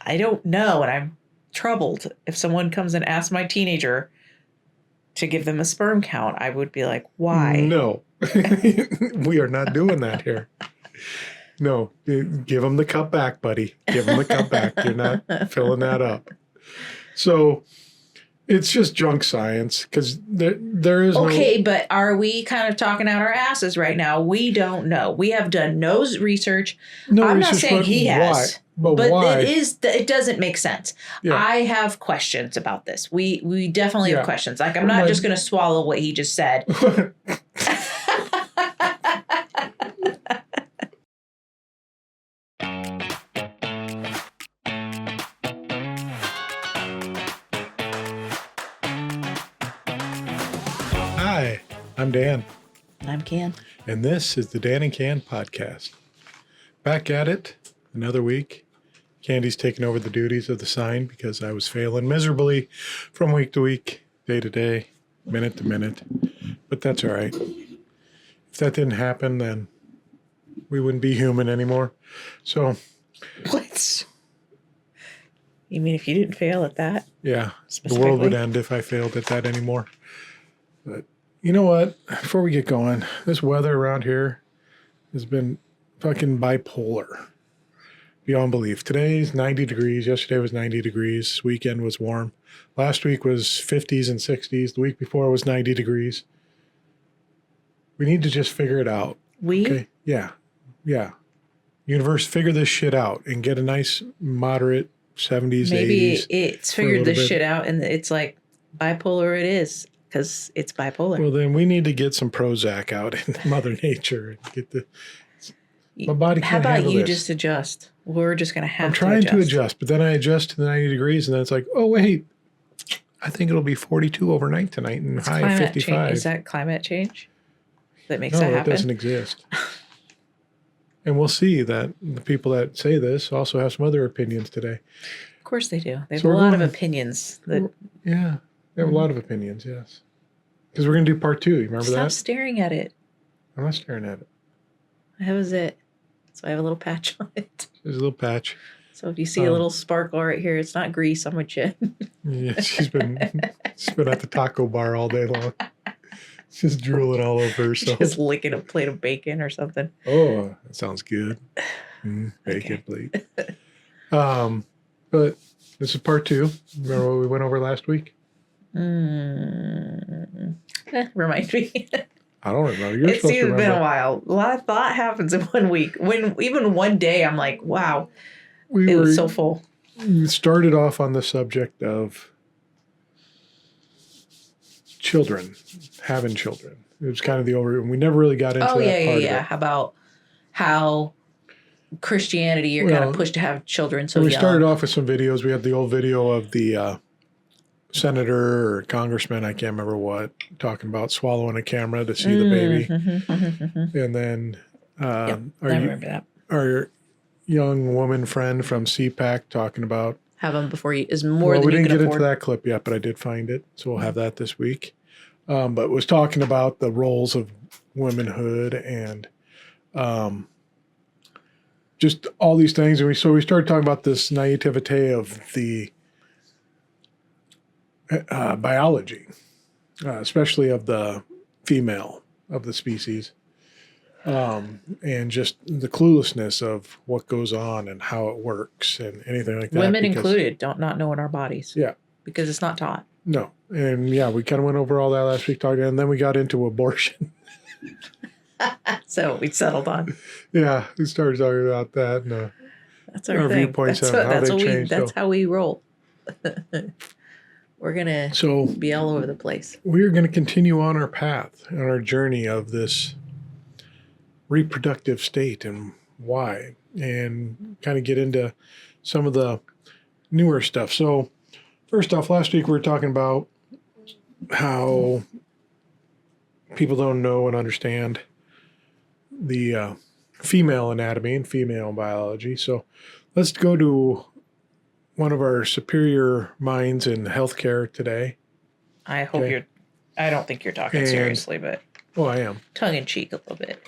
I don't know. And I'm troubled. If someone comes and asks my teenager to give them a sperm count, I would be like, why? No, we are not doing that here. No, give them the cup back, buddy. Give them the cup back. You're not filling that up. So it's just junk science because there is okay, but are we kind of talking out our asses right now? We don't know. We have done no research. I'm not saying he has. But why? It doesn't make sense. Yeah. I have questions about this. We definitely have questions. Like, I'm not just going to swallow what he just said. Hi, I'm Dan. And I'm Can. And this is the Dan and Can podcast. Back at it another week. Candy's taking over the duties of the sign because I was failing miserably from week to week, day to day, minute to minute. But that's all right. If that didn't happen, then we wouldn't be human anymore. So. What? You mean if you didn't fail at that? Yeah. The world would end if I failed at that anymore. But you know what? Before we get going, this weather around here has been fucking bipolar. Beyond belief. Today's 90 degrees. Yesterday was 90 degrees. This weekend was warm. Last week was 50s and 60s. The week before was 90 degrees. We need to just figure it out. Okay? Yeah. Universe, figure this shit out and get a nice moderate 70s, Maybe 80s. Maybe it's figured this shit out and it's like bipolar it is because it's bipolar. Well, then we need to get some Prozac out in Mother Nature and get the... My body can't handle this. How about you just adjust? We're just going to have to adjust. I'm trying to adjust, but then I adjust to the 90 degrees, and then it's like, oh, wait. I think it'll be 42 overnight tonight and high 55. Change. Is that climate change that makes that happen? No, it doesn't exist. And we'll see that the people that say this also have some other opinions today. Of course they do. They have a lot of opinions. Yeah, they have a lot of opinions, yes. Because we're going to do part 2. You remember that? Stop staring at it. I'm not staring at it. That was it. So I have a little patch on it. There's a little patch. So if you see a little sparkle right here, it's not grease on my chin. Yeah, she's been at the taco bar all day long. She's drooling all over herself. Just licking a plate of bacon or something. Oh, that sounds good. Bacon plate. But this is part 2. Remember what we went over last week? Remind me. I don't remember. It's been a while. A lot of thought happens in 1 week. When even one day, I'm like, wow, it was so full. We started off on the subject of children, having children. It was kind of the and we never really got into that part of it. How about how Christianity, you're kind of pushed to have children so young. We started off with some videos. We had the old video of the senator or congressman, I can't remember what, talking about swallowing a camera to see the baby. And then I remember that. Our young woman friend from CPAC talking about have them before you is more than you can afford. We didn't get into that clip yet, but I did find it. So we'll have that this week. But was talking about the roles of womanhood and just all these things. And so we started talking about this naivete of the biology, especially of the female of the species, and just the cluelessness of what goes on and how it works and anything like that. Women included don't not know in our bodies. Yeah. Because it's not taught. No. And yeah, we kind of went over all that last week talking, and then we got into abortion. So we settled on. Yeah, we started talking about that. And, that's our thing. Viewpoints on how they changed. That's how we roll. We're going to be all over the place. We're going to continue on our path, on our journey of this reproductive state and why, and kind of get into some of the newer stuff. So first off, last week we were talking about how people don't know and understand the female anatomy and female biology. So let's go to one of our superior minds in healthcare today. I hope I don't think you're talking seriously, but I am. Tongue in cheek a little bit.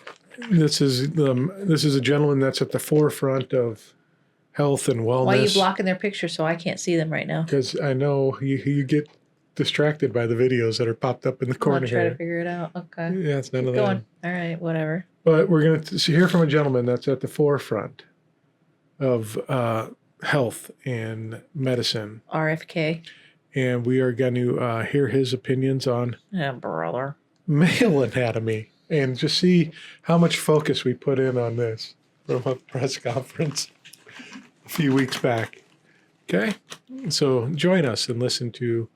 This is a gentleman that's at the forefront of health and wellness. Why are you blocking their pictures so I can't see them right now? Because I know you get distracted by the videos that are popped up in the corner I'll try here. to figure it out. Okay. Yeah, it's none Keep of going. that. All right, whatever. But we're going to hear from a gentleman that's at the forefront of health and medicine. RFK. And we are going to hear his opinions on brother. male anatomy and just see how much focus we put in on this from a press conference a few weeks back. Okay? So join us and listen to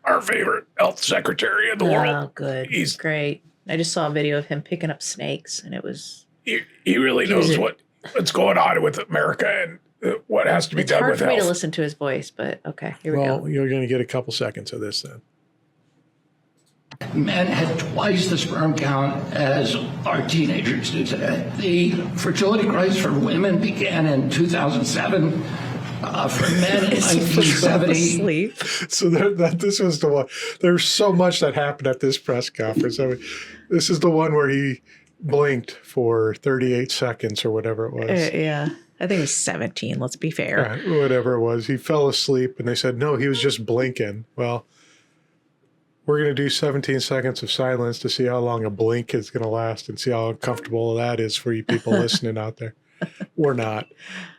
our favorite health secretary in the world. Oh, good. He's great. I just saw a video of him picking up snakes, and it was... He really knows what's going on with America and what has to be done with health. It's hard for me to listen to his voice, but okay, here we go. Well, you're going to get a couple seconds of this then. Men had twice the sperm count as our teenagers do today. The fertility crisis for women began in 2007. For men in 1970. So this was the one. There's so much that happened at this press conference. I mean, this is the one where he blinked for 38 seconds or whatever it was. Yeah. I think it was 17, let's be fair. Whatever it was. He fell asleep and they said, no, he was just blinking. Well, we're going to do 17 seconds of silence to see how long a blink is going to last and see how uncomfortable that is for you people listening out there. Or not.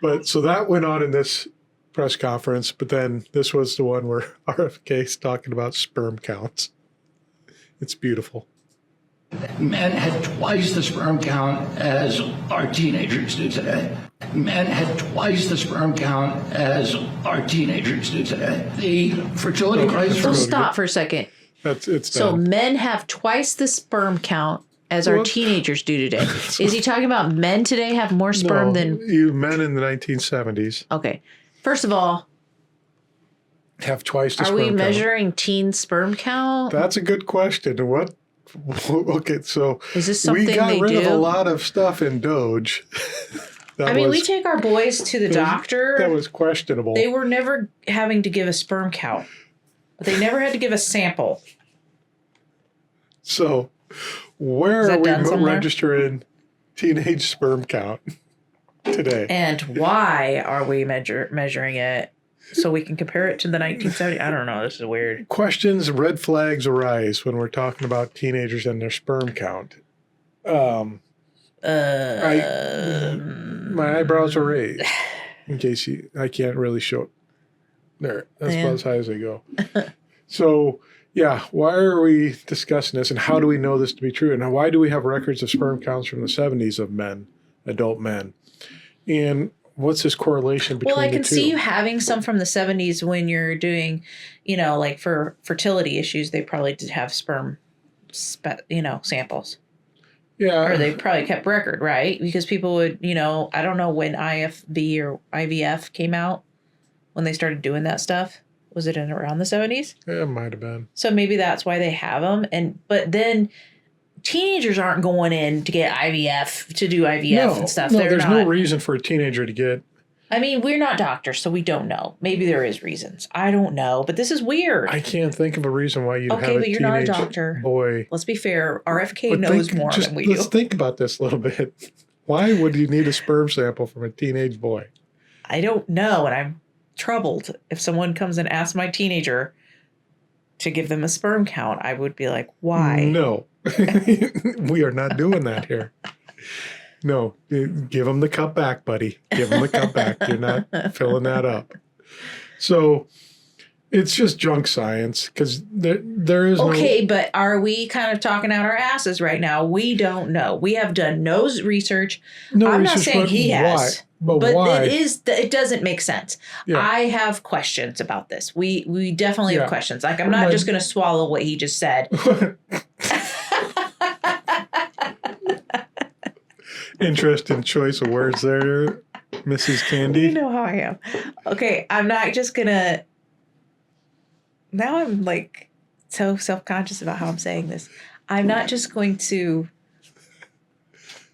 But so that went on in this press conference, but then this was the one where RFK's talking about sperm counts. It's beautiful. Men had twice the sperm count as our teenagers do today. Men had twice the sperm count as our teenagers do today. The fertility crisis... So stop for a second. It's so done. Men have twice the sperm count as our teenagers do today. Is he talking about men today have more sperm than... men in the 1970s. Okay. First of all... have twice the sperm count. Are we count. measuring teen sperm count? That's a good question. Okay, so is this something we got rid of a do? lot of stuff in Doge. We take our boys to the doctor. That was questionable. They were never having to give a sperm count. But they never had to give a sample. So where are we registering teenage sperm count today? And why are we measuring it so we can compare it to the 1970s? I don't know. This is weird. Questions, red flags arise when we're talking about teenagers and their sperm count. My eyebrows are raised. In case I can't really show it. There. That's about as high as they go. So, yeah, why are we discussing this and how do we know this to be true? And why do we have records of sperm counts from the 70s of men, adult men? And what's this correlation between the two? Well, I can see you having some from the 70s when you're doing, like for fertility issues, they probably did have sperm, samples. Yeah. Or they probably kept record, right? Because people would, I don't know when IFB or IVF came out, when they started doing that stuff. Was it in around the 70s? Yeah, it might have been. So maybe that's why they have them. But then teenagers aren't going in to get IVF, to do IVF and stuff. No, there's no reason for a teenager to get... we're not doctors, so we don't know. Maybe there is reasons. I don't know, but this is weird. I can't think of a reason why you'd have a teenage you're not a doctor. Boy. Let's be fair. RFK knows more than we do. Let's think about this a little bit. Why would you need a sperm sample from a teenage boy? I don't know, and I'm troubled. If someone comes and asks my teenager to give them a sperm count, I would be like, why? No. We are not doing that here. No, give them the cup back, buddy. Give them the cup back. You're not filling that up. So it's just junk science because there is Okay, but are we kind of talking out our asses right now? We don't know. We have done no research. I'm not saying he has. But why? It doesn't make sense. Yeah. I have questions about this. We definitely have questions. Like, I'm not just going to swallow what he just said. Interesting choice of words there, Mrs. Candy. You know how I am. Okay, I'm not just going to... Now I'm like so self-conscious about how I'm saying this. I'm not just going to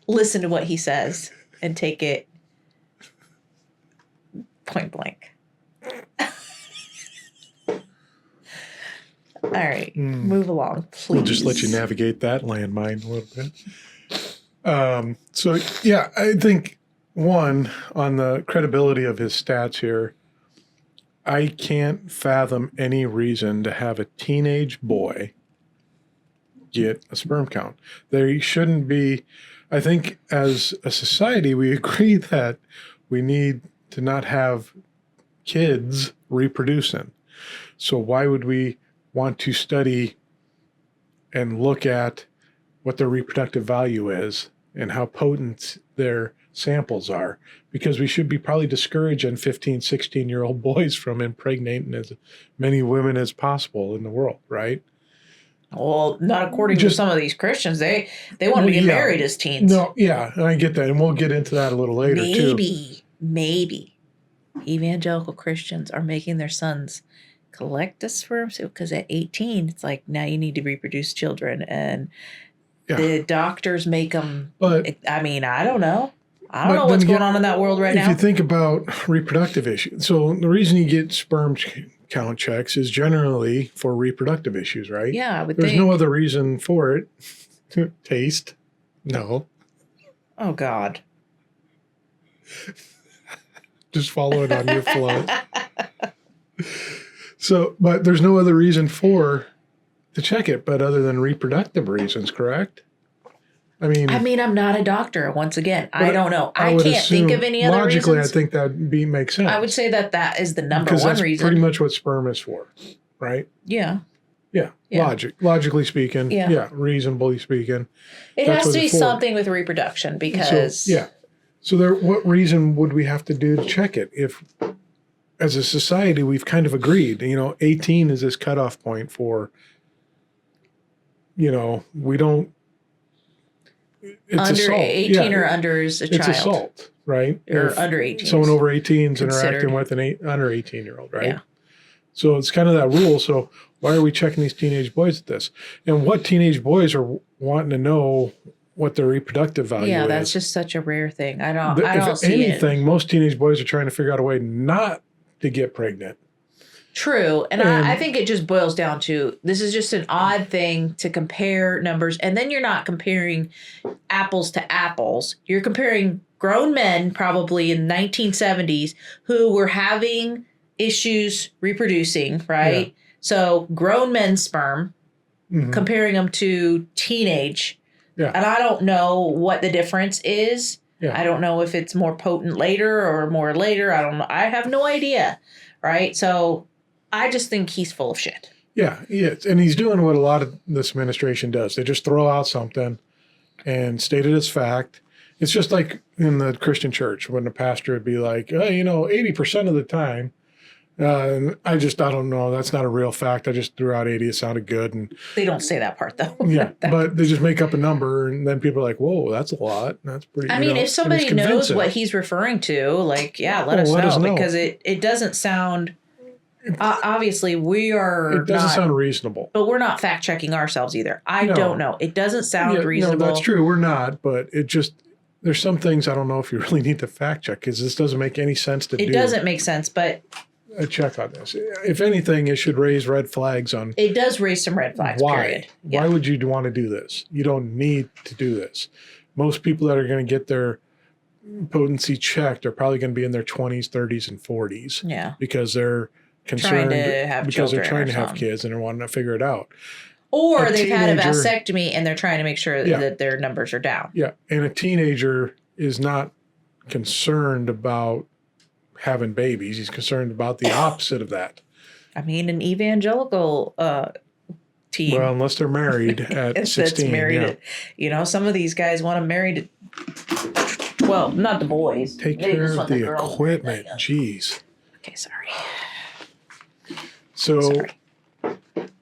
listen to what he says and take it point blank. All right, move along, please. We'll just let you navigate that landmine a little bit. So, yeah, I think one, on the credibility of his stats here, I can't fathom any reason to have a teenage boy get a sperm count. There shouldn't be. I think as a society, we agree that we need to not have kids reproducing. So why would we want to study and look at what their reproductive value is and how potent their samples are? Because we should be probably discouraging 15, 16-year-old boys from impregnating as many women as possible in the world, right? Well, not according to some of these Christians. They want to get married as teens. No, yeah, and I get that, and we'll get into that a little later too. Maybe evangelical Christians are making their sons collect a sperm because at 18, it's like, now you need to reproduce children, and the doctors make them. But I mean, I don't know. I don't know what's going on in that world right now. If you think about reproductive issues, so the reason you get sperm count checks is generally for reproductive issues, right? Yeah, I would There's think. no other reason for it. Taste? No. Oh, God. Just follow it on your flow. So, but there's no other reason to check it, but other than reproductive reasons, correct? I mean, I'm not a doctor. Once again, I don't know. I can't think of any other reasons. Logically, I think that makes sense. I would say that is the number one reason. Because that's pretty much what sperm is for, right? Yeah. Yeah. Logically speaking. Yeah. Reasonably speaking. It has to be something with reproduction because. So what reason would we have to do to check it if, as a society, we've kind of agreed, 18 is this cutoff point for, we don't. It's under assault. 18 or under is a child. It's assault, right? Or under 18. Someone over 18 is interacting with an under 18-year-old, right? Yeah. So it's kind of that rule. So why are we checking these teenage boys at this? And what teenage boys are wanting to know what their reproductive value is? Yeah, that's just such a rare thing. I don't see it. If anything, most teenage boys are trying to figure out a way not to get pregnant. True. And I think it just boils down to, this is just an odd thing to compare numbers. And then you're not comparing apples to apples. You're comparing grown men probably in the 1970s who were having issues reproducing, right? Yeah. So grown men's sperm, comparing them to teenage. Yeah. And I don't know what the difference is. Yeah. I don't know if it's more potent later or more later. I don't know. I have no idea. Right. So I just think he's full of shit. Yeah, he is. And he's doing what a lot of this administration does. They just throw out something and state it as fact. It's just like in the Christian church when the pastor would be like, 80% of the time. And I don't know. That's not a real fact. I just threw out 80. It sounded good. And they don't say that part, though. Yeah, but they just make up a number. And then people are like, whoa, that's a lot. That's pretty. I mean, if somebody knows what he's referring to, let us know. Because it doesn't sound... obviously, we are. It doesn't sound reasonable. But we're not fact checking ourselves either. I don't know. It doesn't sound reasonable. No, that's true. We're not. But there's some things I don't know if you really need to fact check because this doesn't make any sense to do. It doesn't make sense, but. A check on this. If anything, it should raise red flags on. It does raise some red flags. Why? Period. Why would you want to do this? You don't need to do this. Most people that are going to get their potency checked are probably going to be in their 20s, 30s, and 40s. Yeah. Because they're concerned because they're trying to have kids and they're wanting to figure it out. Or they've had a vasectomy and they're trying to make sure that their numbers are down. Yeah. And a teenager is not concerned about having babies. He's concerned about the opposite of that. I mean, an evangelical teen. Well, unless they're married at 16. That's married at, some of these guys want them married at, well, not the boys. Take care of the equipment. Jeez. Okay, sorry. So,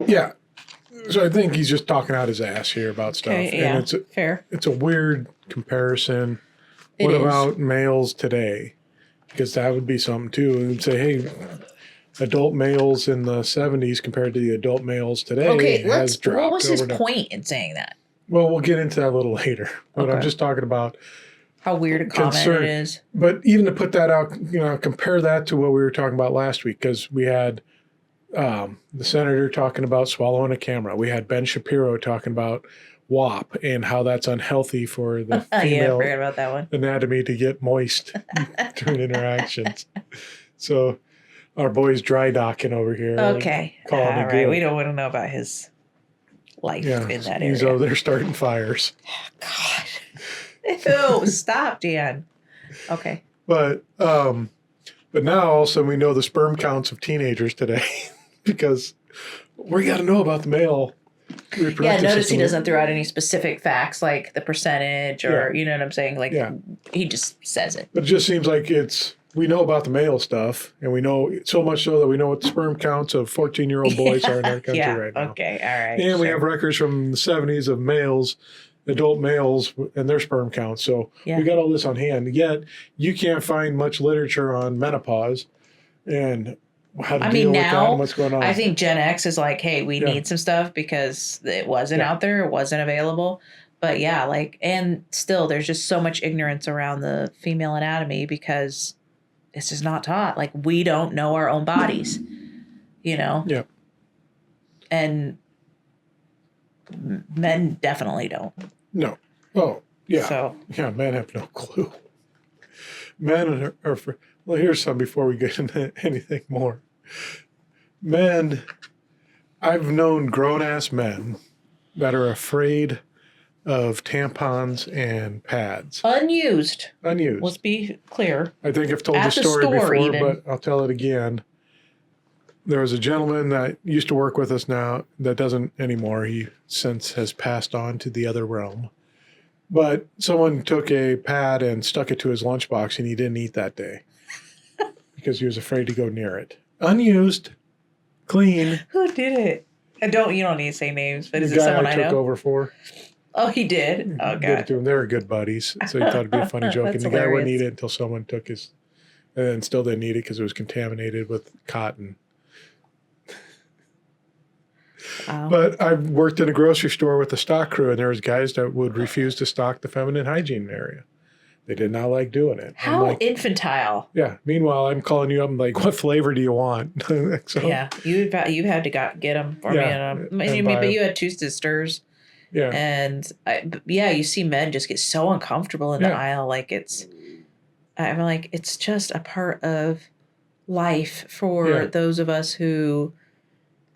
yeah. So I think he's just talking out his ass here about stuff. Okay, and fair. It's a weird comparison. What about males today? Because that would be something too. And say, hey, adult males in the 70s compared to the adult males today has dropped. What was his point in saying that? Well, we'll get into that a little later. But I'm just talking about how weird a comment it is. But even to put that out, compare that to what we were talking about last week, because we had the senator talking about swallowing a camera. We had Ben Shapiro talking about WAP and how that's unhealthy for the Yeah, I female forgot about that one. anatomy to get moist during interactions. So our boy's dry docking over here. Okay. All right. good. We don't want to know about his life in that area. He's over there starting fires. God. Ew, stop, Dan. Okay. But now also we know the sperm counts of teenagers today because we got to know about the male reproductive notice system. he doesn't throw out any specific facts like the percentage or, you know what I'm saying? Like, he just says it. But it just seems like we know about the male stuff, and we know so much so that we know what the sperm counts of 14-year-old boys are in our country right now. Okay, all right. And we have records from the 70s of males, adult males, and their sperm counts. So we got all this on hand. Yet you can't find much literature on menopause and how to deal with that and what's going on. I think Gen X is like, hey, we need some stuff because it wasn't out there, it wasn't available. But and still there's just so much ignorance around the female anatomy because it's just not taught. Like, we don't know our own bodies, you know? Yeah. And men definitely don't. No. Oh, yeah. So. Yeah, men have no clue. Men are well, here's some before we get into anything more. Men, I've known grown-ass men that are afraid of tampons and pads. Unused. Unused. Let's be clear. I think I've told the story before, but I'll tell it again. There was a gentleman that used to work with us now that doesn't anymore. He since has passed on to the other realm. But someone took a pad and stuck it to his lunchbox, and he didn't eat that day because he was afraid to go near it. Unused, clean. Who did it? You don't need to say names, but is it someone I know? took over for. Oh, he did? Oh, God. Did it to him. They were good buddies, so he thought it'd be a funny joke. And the guy wouldn't eat it until someone took his, and then still didn't eat it because it was contaminated with cotton. Wow. But I worked in a grocery store with the stock crew, and there was guys that would refuse to stock the feminine hygiene area. They did not like doing it. How infantile. Yeah. Meanwhile, I'm calling you up. I'm like, what flavor do you want? So, yeah. You had to get them for me. But you had two sisters. Yeah. And you see men just get so uncomfortable in the aisle. Like I'm like, it's just a part of life for those of us who,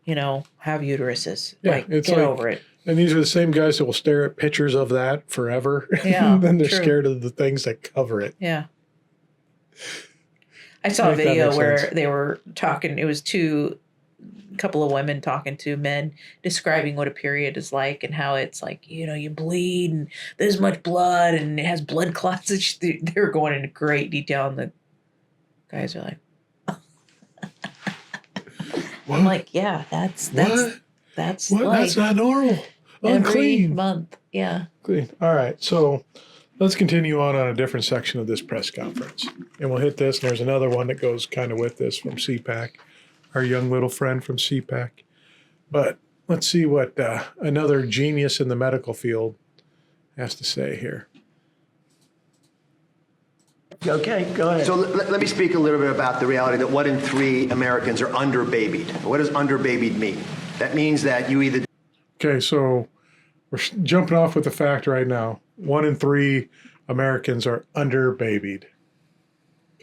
have uteruses. Yeah, like, get over it. And these are the same guys that will stare at pictures of that forever. Yeah. And then they're scared of the things that cover it. Yeah. I saw a video where they were talking, it was a couple of women talking to men describing what a period is like and how it's like, you bleed and there's much blood and it has blood clots. They're going into great detail and the guys are like, what? I'm like, yeah, that's what? That's not normal. Every month. Yeah. Clean. All right. So let's continue on a different section of this press conference. And we'll hit this. And there's another one that goes kind of with this from CPAC, our young little friend from CPAC. But let's see what another genius in the medical field has to say here. Okay, go ahead. So let me speak a little bit about the reality that 1 in 3 Americans are underbabied. What does underbabied mean? That means that you either... Okay, so we're jumping off with the fact right now. 1 in 3 Americans are underbabied.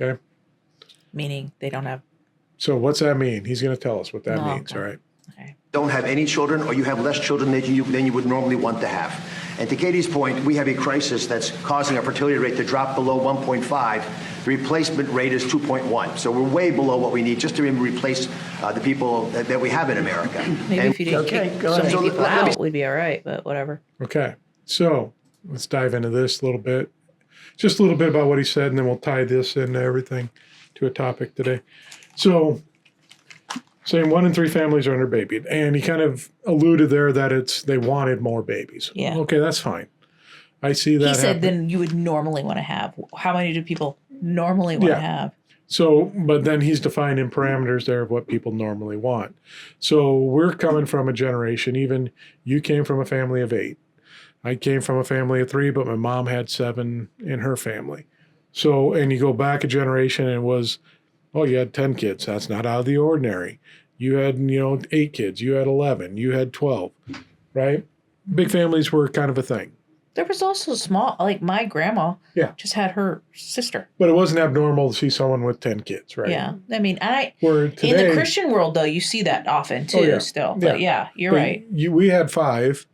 Okay? Meaning they don't have... So what's that mean? He's going to tell us what that means, all right? Okay. Don't have any children, or you have less children than you would normally want to have. And to Katie's point, we have a crisis that's causing our fertility rate to drop below 1.5. The replacement rate is 2.1. So we're way below what we need just to replace the people that we have in America. Maybe if you didn't kick so many people out, we'd be all right, but whatever. Okay. So let's dive into this a little bit. Just a little bit about what he said, and then we'll tie this into everything to a topic today. So saying 1 in 3 families are underbabied. And he kind of alluded there that they wanted more babies. Yeah. Okay, that's fine. I see that. He said then you would normally want to have. How many do people normally want to have? So, but then he's defining parameters there of what people normally want. So we're coming from a generation, even you came from a family of 8. I came from a family of 3, but my mom had 7 in her family. So, and you go back a generation and it was, you had 10 kids. That's not out of the ordinary. You had, 8 kids. You had 11. You had 12, right? big families were kind of a thing. There was also small, like my grandma just had her sister. But it wasn't abnormal to see someone with 10 kids, right? Yeah. I mean, today, in the Christian world, though, you see that often, too, still. But you're right. We had 5,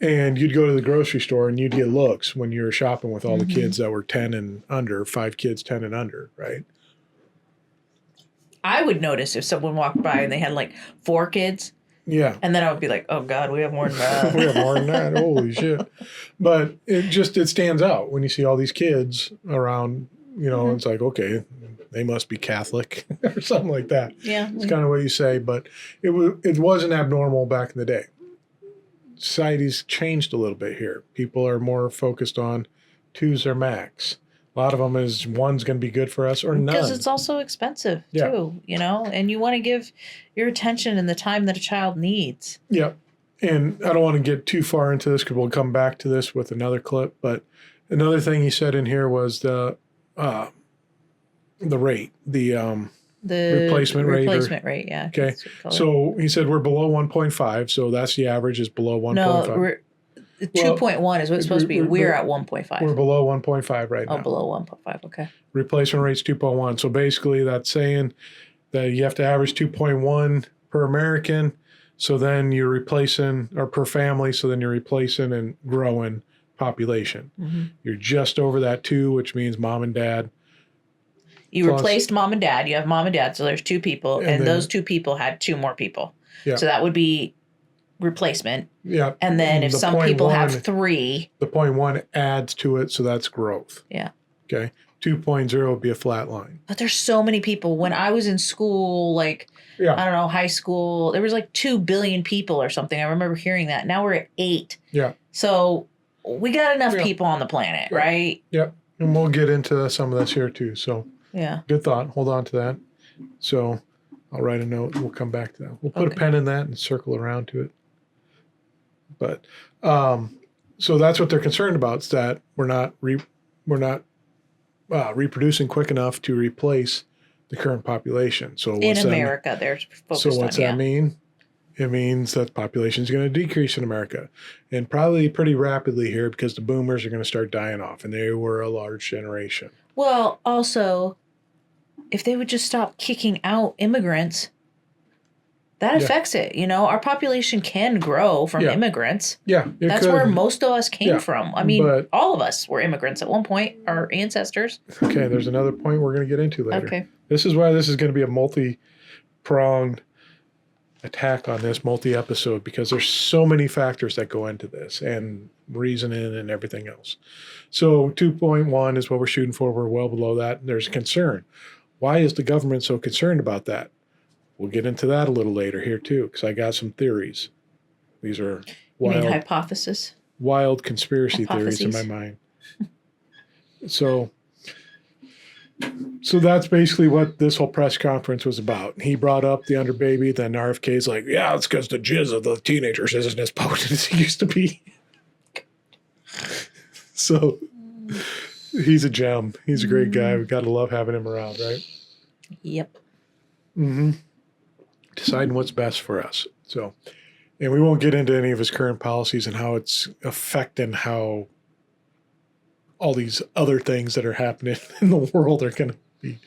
and you'd go to the grocery store, and you'd get looks when you were shopping with all the kids that were 10 and under, 5 kids 10 and under, right? I would notice if someone walked by and they had, like, 4 kids. Yeah. And then I would be like, oh, God, we have more than that. We have more than that. Holy shit. But it stands out when you see all these kids around, it's like, okay, they must be Catholic or something like that. Yeah. It's kind of what you say, but it wasn't abnormal back in the day. Society's changed a little bit here. People are more focused on 2's their max. A lot of them is 1's going to be good for us or none. Because it's also expensive, too, and you want to give your attention and the time that a child needs. Yeah. And I don't want to get too far into this because we'll come back to this with another clip. But another thing he said in here was the rate, the replacement rate. Replacement rate, yeah. Okay. So he said we're below 1.5. So that's the average is below 1.5. No, 2.1 is what it's supposed to be. We're at 1.5. We're below 1.5 right now. Oh, below 1.5. Okay. Replacement rate's 2.1. So basically that's saying that you have to average 2.1 per American. So then you're replacing, or per family. So then you're replacing and growing population. Mm-hmm. You're just over that 2, which means mom and dad. You replaced mom and dad. You have mom and dad. So there's 2 people. And then, those 2 people had 2 more people. Yeah. So that would be replacement. Yeah. And then if some people have 3. The 0.1 adds to it, so that's growth. Yeah. Okay. 2.0 would be a flat line. But there's so many people. When I was in school, I don't know, high school, there was like 2 billion people or something. I remember hearing that. Now we're at 8. Yeah. So we got enough people on the planet, right? Yep. And we'll get into some of this here too. So good thought. Hold on to that. So I'll write a note. We'll come back to that. We'll put a pen in that and circle around to it. But so that's what they're concerned about, is that we're not reproducing quick enough to replace the current population. So in America, they're focused on. So what's that mean? It means that the population is going to decrease in America, and probably pretty rapidly here because the boomers are going to start dying off, and they were a large generation. Well, also, if they would just stop kicking out immigrants, that affects it. Our population can grow from immigrants. Yeah. That's where most of us came from. I mean, all of us were immigrants at one point, our ancestors. Okay, there's another point we're going to get into later. Okay. This is why this is going to be a multi-pronged attack on this, multi-episode, because there's so many factors that go into this and reasoning and everything else. So 2.1 is what we're shooting for. We're well below that. And there's concern. Why is the government so concerned about that? We'll get into that a little later here too, because I got some theories. These are wild hypothesis. Wild conspiracy theories in my mind. So that's basically what this whole press conference was about. He brought up the underbaby, then RFK's like, yeah, it's because the jizz of the teenagers isn't as potent as it used to be. So he's a gem. He's a great guy. We got to love having him around, right? Yep. Mm-hmm. Deciding what's best for us. So, and we won't get into any of his current policies and how it's affecting how all these other things that are happening in the world are going to be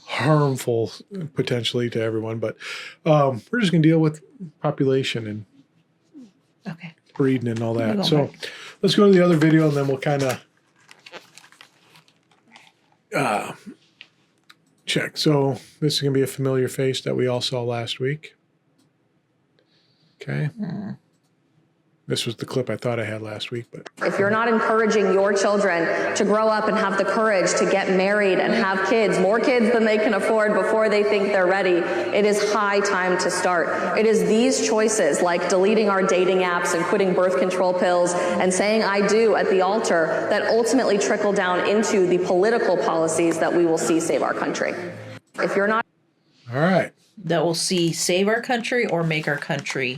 harmful potentially to everyone. But we're just going to deal with population and breeding and all that. So let's go to the other video and then we'll kind of check. So this is going to be a familiar face that we all saw last week. Okay. This was the clip I thought I had last week, but if you're not encouraging your children to grow up and have the courage to get married and have kids, more kids than they can afford before they think they're ready, it is high time to start. It is these choices, like deleting our dating apps and quitting birth control pills and saying I do at the altar, that ultimately trickle down into the political policies that we will see save our country. If you're not... All right. That will see save our country or make our country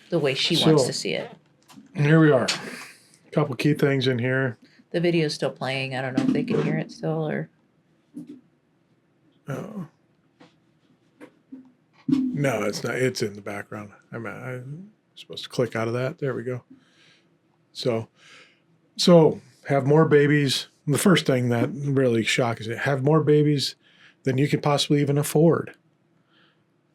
the way she wants to see it. Here we are. A couple key things in here. The video's still playing. I don't know if they can hear it still or... No, it's not. It's in the background. supposed to click out of that. There we go. So have more babies. The first thing that really shocks is have more babies than you could possibly even afford.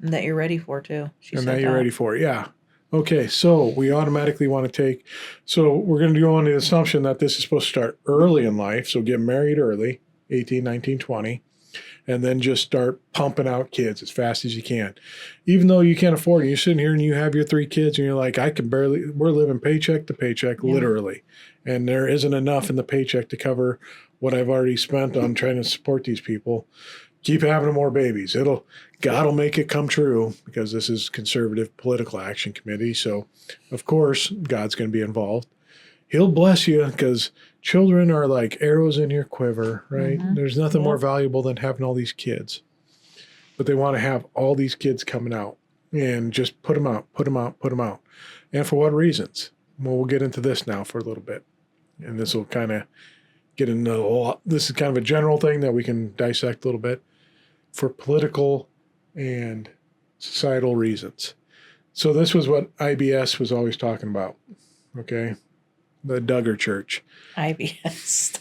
And that you're ready for, too. And that you're ready for, yeah. Okay, so we automatically want to so we're going to go on the assumption that this is supposed to start early in life. So get married early, 18, 19, 20, and then just start pumping out kids as fast as you can. Even though you can't afford it, you're sitting here and you have your 3 kids and you're like, we're living paycheck to paycheck, literally. And there isn't enough in the paycheck to cover what I've already spent on trying to support these people. Keep having more babies. God will make it come true, because this is Conservative Political Action Committee. So, of course, God's going to be involved. He'll bless you, because children are like arrows in your quiver, right? Mm-hmm. There's nothing more valuable than having all these kids. But they want to have all these kids coming out and just put them out. And for what reasons? Well, we'll get into this now for a little bit. And this will kind of get into this is kind of a general thing that we can dissect a little bit for political and societal reasons. So this was what IBS was always talking about, okay? The Duggar Church. IBS.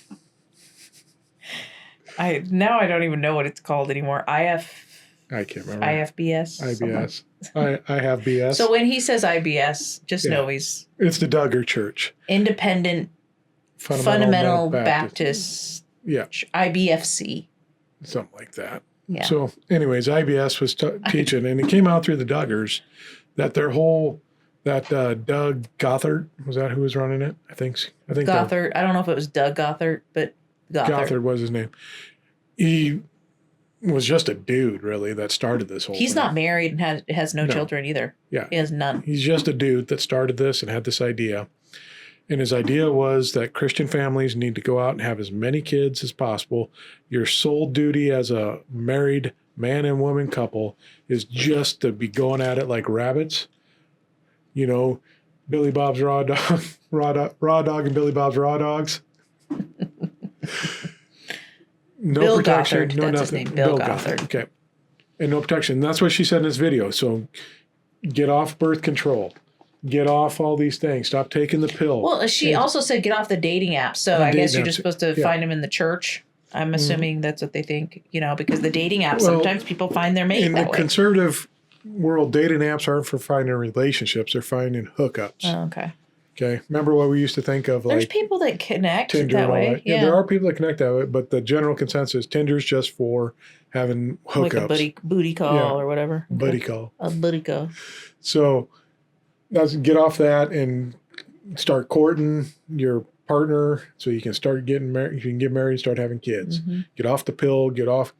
Now I don't even know what it's called anymore. I can't remember. IFBS. IBS. I have BS. So when he says IBS, just know it's the Duggar Church. Independent Fundamental Baptist. Yeah. IBFC. Something like that. Yeah. So anyways, IBS was teaching, and it came out through the Duggars that Doug Gothard, was that who was running it? I think Gothard. I don't know if it was Doug Gothard, but Gothard was his name. He was just a dude, really, that started this whole He's thing. not married and has no children either. Yeah. He has none. He's just a dude that started this and had this idea. And his idea was that Christian families need to go out and have as many kids as possible. Your sole duty as a married man and woman couple is just to be going at it like rabbits. You know, Billy Bob's Raw Dog, Raw Dog and Billy Bob's Raw Dogs. No Bill protection, Gothard, no that's nothing. His name, Bill Gothard. Okay. And no protection. That's what she said in this video. So get off birth control. Get off all these things. Stop taking the pill. Well, she also said get off the dating apps. So I guess you're just supposed to find them in the church. I'm assuming that's what they think, because the dating apps, sometimes people find their mate that way. In the conservative world, dating apps aren't for finding relationships. They're finding hookups. Oh, okay. Okay. Remember what we used to think of, There's people that connect Tinder that way. That. Yeah, there are people that connect that way, but the general consensus, Tinder's just for having hookups. Like a booty call or whatever. Okay. Booty call. A booty call. So get off that and start courting your partner so you can start getting married. You can get married and start having kids. Mm-hmm. Get off the pill, get off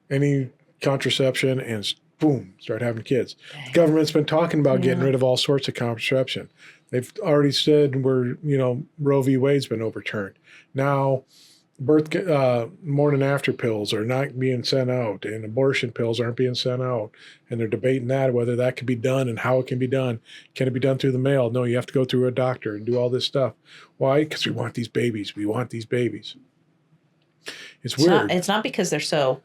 any contraception, and boom, start having kids. Dang. The government's been talking about getting rid of all sorts of contraception. They've already said Roe v. Wade's been overturned. Now, morning after pills are not being sent out, and abortion pills aren't being sent out. And they're debating whether that can be done and how it can be done. Can it be done through the mail? No, you have to go through a doctor and do all this stuff. Why? Because we want these babies. We want these babies. It's weird. It's not because they're so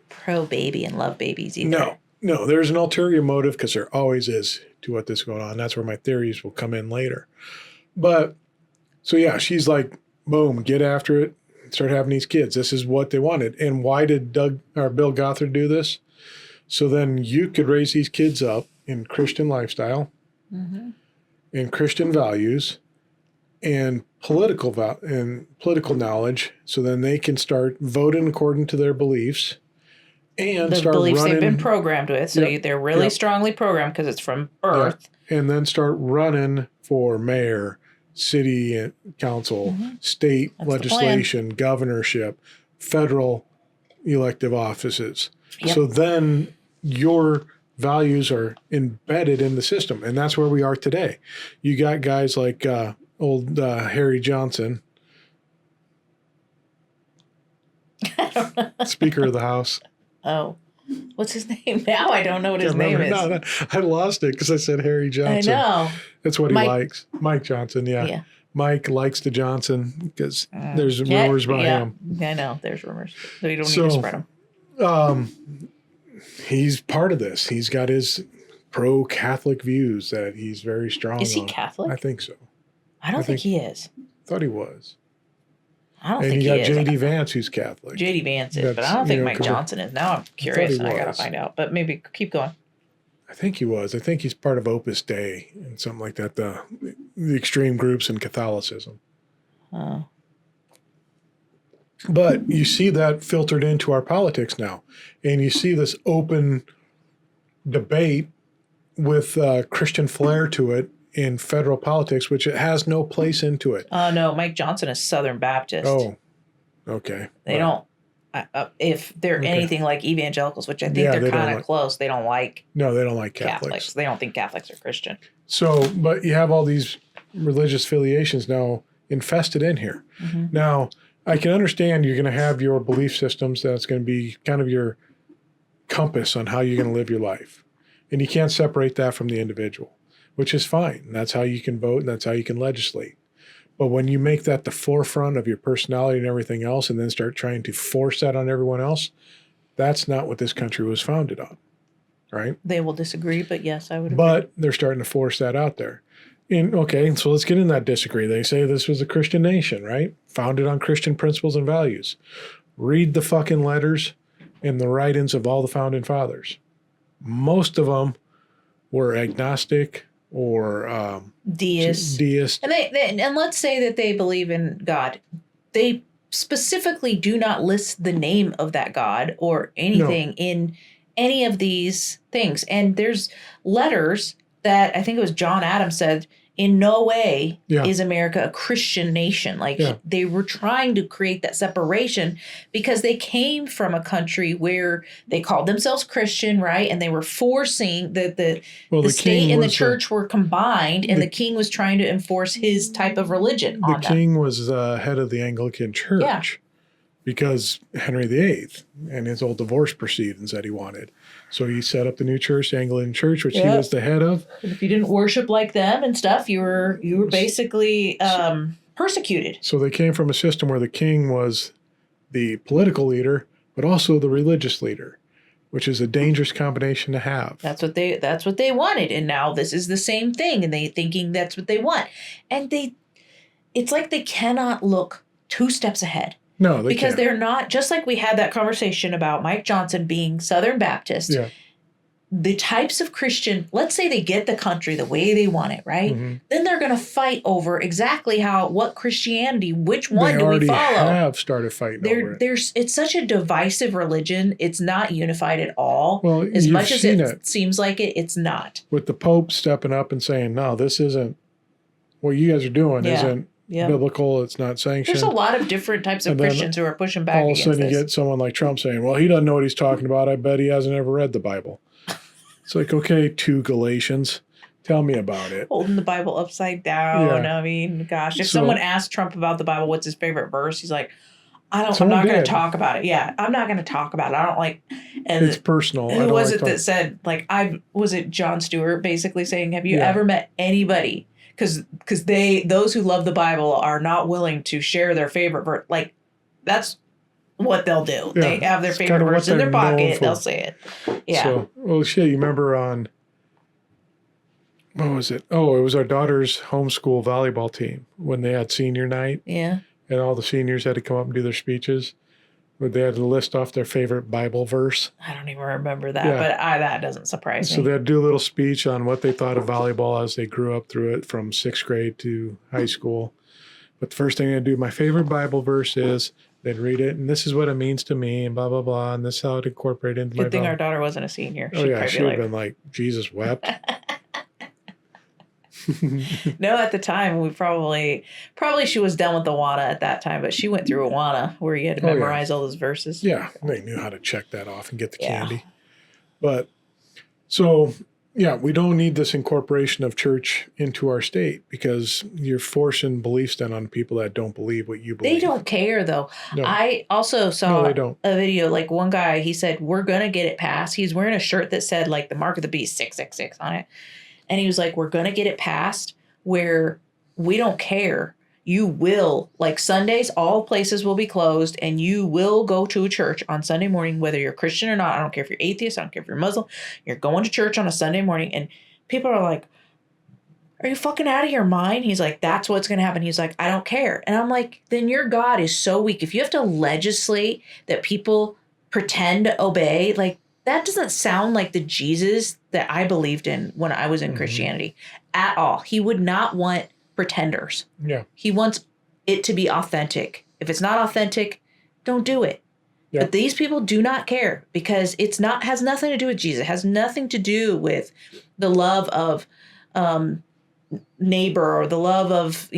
pro-baby and love babies either. No, there's an ulterior motive, because there always is to what this is going on. That's where my theories will come in later. But, so yeah, she's like, boom, get after it. Start having these kids. This is what they wanted. And why did Bill Gothard do this? So then you could raise these kids up in Christian lifestyle, in Christian values, and political knowledge. So then they can start voting according to their beliefs and the start beliefs running, they've been programmed with. So they're really strongly programmed because it's from birth. Yeah. And then start running for mayor, city council, state legislation, governorship, federal elective offices. Yep. So then your values are embedded in the system. And that's where we are today. You got guys like old Harry Johnson, Speaker of the House. Oh. What's his name? Now I don't know what his name is. No, I lost it because I said Harry Johnson. I know. That's what he likes. Mike Johnson, yeah. Mike likes the Johnson because there's rumors about him. I know. There's rumors. So you don't need to spread them. He's part of this. He's got his pro-Catholic views that he's very strong on. Is he Catholic? I think so. I don't think he is. Thought he was. I don't think he is. And you got J.D. Vance, who's Catholic. J.D. Vance is, but I don't think Mike Johnson is. Now I'm curious, and I got to find out. But maybe keep going. I think he was. I think he's part of Opus Dei and something like that, the extreme groups in Catholicism. Oh. But you see that filtered into our politics now. And you see this open debate with Christian flair to it in federal politics, which it has no place into it. Oh, no. Mike Johnson is Southern Baptist. Oh, okay. They don't. If they're anything like evangelicals, which I think they're kind of close, they don't like. No, they don't like Catholics. They don't think Catholics are Christian. So, but you have all these religious affiliations now infested in here. Mm-hmm. Now, I can understand you're going to have your belief systems. That's going to be kind of your compass on how you're going to live your life. And you can't separate that from the individual, which is fine. That's how you can vote and that's how you can legislate. But when you make that the forefront of your personality and everything else and then start trying to force that on everyone else, that's not what this country was founded on, right? They will disagree, but yes, I would agree. But they're starting to force that out there. Okay, so let's get in that disagree. They say this was a Christian nation, right? Founded on Christian principles and values. Read the fucking letters and the writings of all the founding fathers. Most of them were agnostic or deist. And let's say that they believe in God. They specifically do not list the name of that God or anything in any of these things. And there's letters that I think it was John Adams said, in no way is America a Christian nation. Like they were trying to create that separation because they came from a country where they called themselves Christian, right? And they were forcing the state and the church were combined, and the king was trying to enforce his type of religion on them. The king was head of the Anglican Church because Henry VIII and his old divorce proceedings that he wanted. So he set up the new church, the Anglican Church, which he was the head of. And if you didn't worship like them and stuff, you were basically persecuted. So they came from a system where the king was the political leader, but also the religious leader, which is a dangerous combination to have. That's what they wanted, and now this is the same thing, and they thinking that's what they want, and it's like they cannot look 2 steps ahead. No, they because can't. They're not, just like we had that conversation about Mike Johnson being Southern Baptist. Yeah. The types of Christian, let's say they get the country the way they want it, right? Mm-hmm. Then they're going to fight over exactly what Christianity, which one do we follow? They have started fighting over it. It's such a divisive religion. It's not unified at all. Well, as much as it seems like it's not. With the Pope stepping up and saying, no, this isn't, what you guys are doing isn't biblical, it's not sanctioned. There's a lot of different types of Christians who are pushing back against this. All of a sudden you get someone like Trump saying, well, he doesn't know what he's talking about. I bet he hasn't ever read the Bible. It's like, okay, 2 Galatians, tell me about it. Holding the Bible upside down. Yeah. I mean, gosh, if someone asked Trump about the Bible, what's his favorite verse? He's like, I'm not going to talk about it. Yeah, I'm not going to talk about it. I don't like. And it's personal. Who was it that said, like, was it Jon Stewart basically saying, have you ever met anybody? Because those who love the Bible are not willing to share their favorite verse. Like, that's what they'll do. Yeah, they have their favorite verse in their pocket. They'll say it. Yeah. So, well, shit, you remember on, what was it? Oh, it was our daughter's homeschool volleyball team when they had senior night. Yeah. And all the seniors had to come up and do their speeches. But they had to list off their favorite Bible verse. I don't even remember that, but that doesn't surprise me. So they had to do a little speech on what they thought of volleyball as they grew up through it from 6th grade to high school. But the first thing they'd do, my favorite Bible verse is, they'd read it, and this is what it means to me, and blah, blah, blah, and this is how it incorporated into my Good thing our daughter wasn't a senior. She would have been like, Jesus wept. No, at the time we probably she was done with the Awana at that time, but she went through Awana where you had to memorize all those verses. Yeah, they knew how to check that off and get the candy. But so we don't need this incorporation of church into our state because you're forcing beliefs then on people that don't believe what you believe. They don't care though. No. I also saw a video, like one guy, he said, we're going to get it passed. He's wearing a shirt that said like the mark of the beast 666 on it. And he was like, we're going to get it passed where we don't care you will, like Sundays, all places will be closed and you will go to a church on Sunday morning, whether you're Christian or not. I don't care if you're atheist. I don't care if you're Muslim. You're going to church on a Sunday morning. And people are like, are you fucking out of your mind? He's like, that's what's going to happen. He's like, I don't care. And I'm like, then your God is so weak. If you have to legislate that people pretend to obey, like that doesn't sound like the Jesus that I believed in when I was in Christianity at all. He would not want pretenders. Yeah. He wants it to be authentic. If it's not authentic, don't do it. Yeah. But these people do not care because has nothing to do with Jesus. It has nothing to do with the love of neighbor or the love of,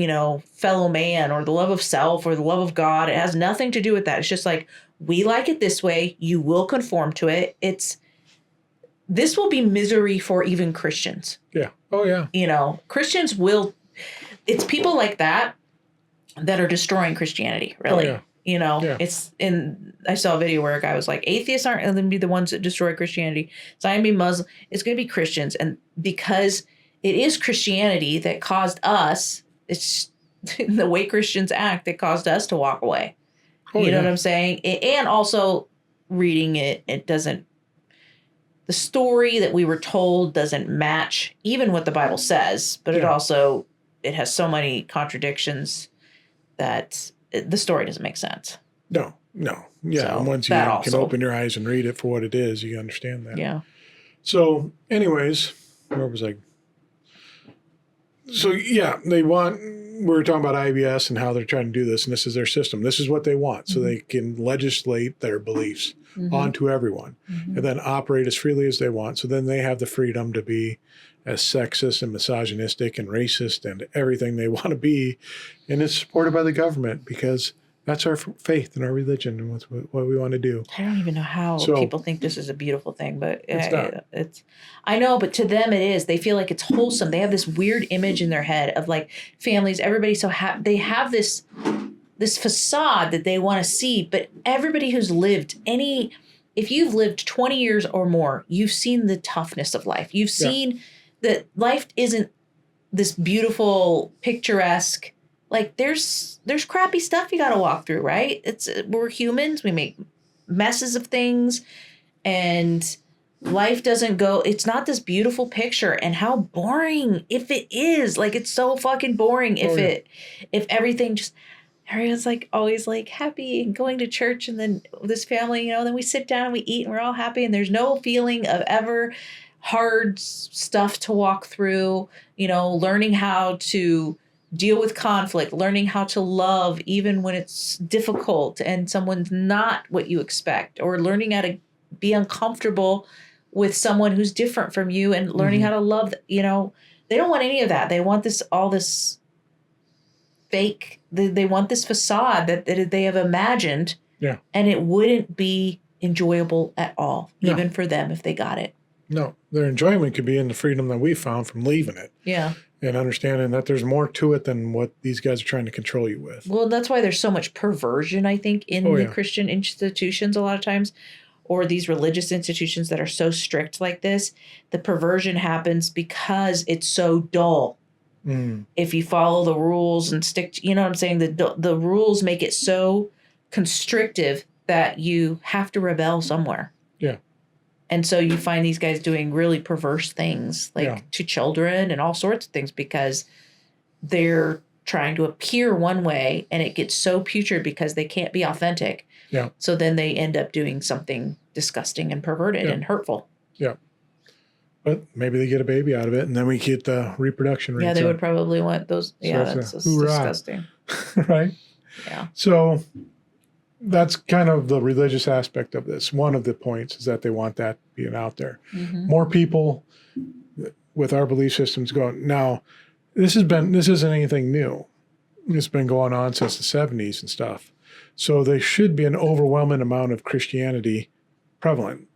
fellow man or the love of self or the love of God. It has nothing to do with that. It's just like, we like it this way. You will conform to it. This will be misery for even Christians. Yeah. Oh yeah. Christians will, it's people like that are destroying Christianity, really. Oh, yeah. I saw a video where a guy was like, atheists aren't going to be the ones that destroy Christianity. It's not going to be Muslim. It's going to be Christians. And because it is Christianity that caused us, it's the way Christians act that caused us to walk away. Oh, you know what I'm saying? And also reading it doesn't, the story that we were told doesn't match even what the Bible says, but it has so many contradictions that the story doesn't make sense. No. Yeah. So, and once you can open your eyes and read it for what it is, you understand that. Yeah. So anyways, where was I? So yeah, we're talking about IBS and how they're trying to do this, and this is their system. This is what they want, so they can legislate their beliefs onto everyone and then operate as freely as they want. So then they have the freedom to be as sexist and misogynistic and racist and everything they want to be. And it's supported by the government because that's our faith and our religion and what we want to do. I don't even know how people think this is a beautiful thing, but it's I know, but to them it is. They feel like it's wholesome. They have this weird image in their head of like families, everybody so they have this facade that they want to see, but everybody who's lived if you've lived 20 years or more, you've seen the toughness of life. You've seen that life isn't this beautiful, picturesque. Like there's crappy stuff you got to walk through, right? We're humans. We make messes of things, and life doesn't go. It's not this beautiful picture. And how boring if it is. Like it's so fucking boring if everything just. Everyone's like always like happy and going to church, and then this family, then we sit down and we eat and we're all happy, and there's no feeling of ever hard stuff to walk through, learning how to deal with conflict, learning how to love even when it's difficult and someone's not what you expect, or learning how to be uncomfortable with someone who's different from you and learning how to love, they don't want any of that. They want all this fake, they want this facade that they have imagined, and it wouldn't be enjoyable at all, even for them if they got it. No, their enjoyment could be in the freedom that we found from leaving it. Yeah. And understanding that there's more to it than what these guys are trying to control you with. Well, that's why there's so much perversion, I think, in the Christian institutions a lot of times, or these religious institutions that are so strict like this. The perversion happens because it's so dull. If you follow the rules and stick to, what I'm saying? The rules make it so constrictive that you have to rebel somewhere. Yeah. And so you find these guys doing really perverse things to children and all sorts of things because they're trying to appear one way, and it gets so putrid because they can't be authentic. Yeah. So then they end up doing something disgusting and perverted and hurtful. Yeah. But maybe they get a baby out of it, and then we get the reproduction rates. Yeah, they would probably want those. Yeah, that's disgusting. Right? Yeah. So that's kind of the religious aspect of this. One of the points is that they want that being out there. More people with our belief systems going. Now, this isn't anything new. It's been going on since the 70s and stuff. So there should be an overwhelming amount of Christianity prevalent.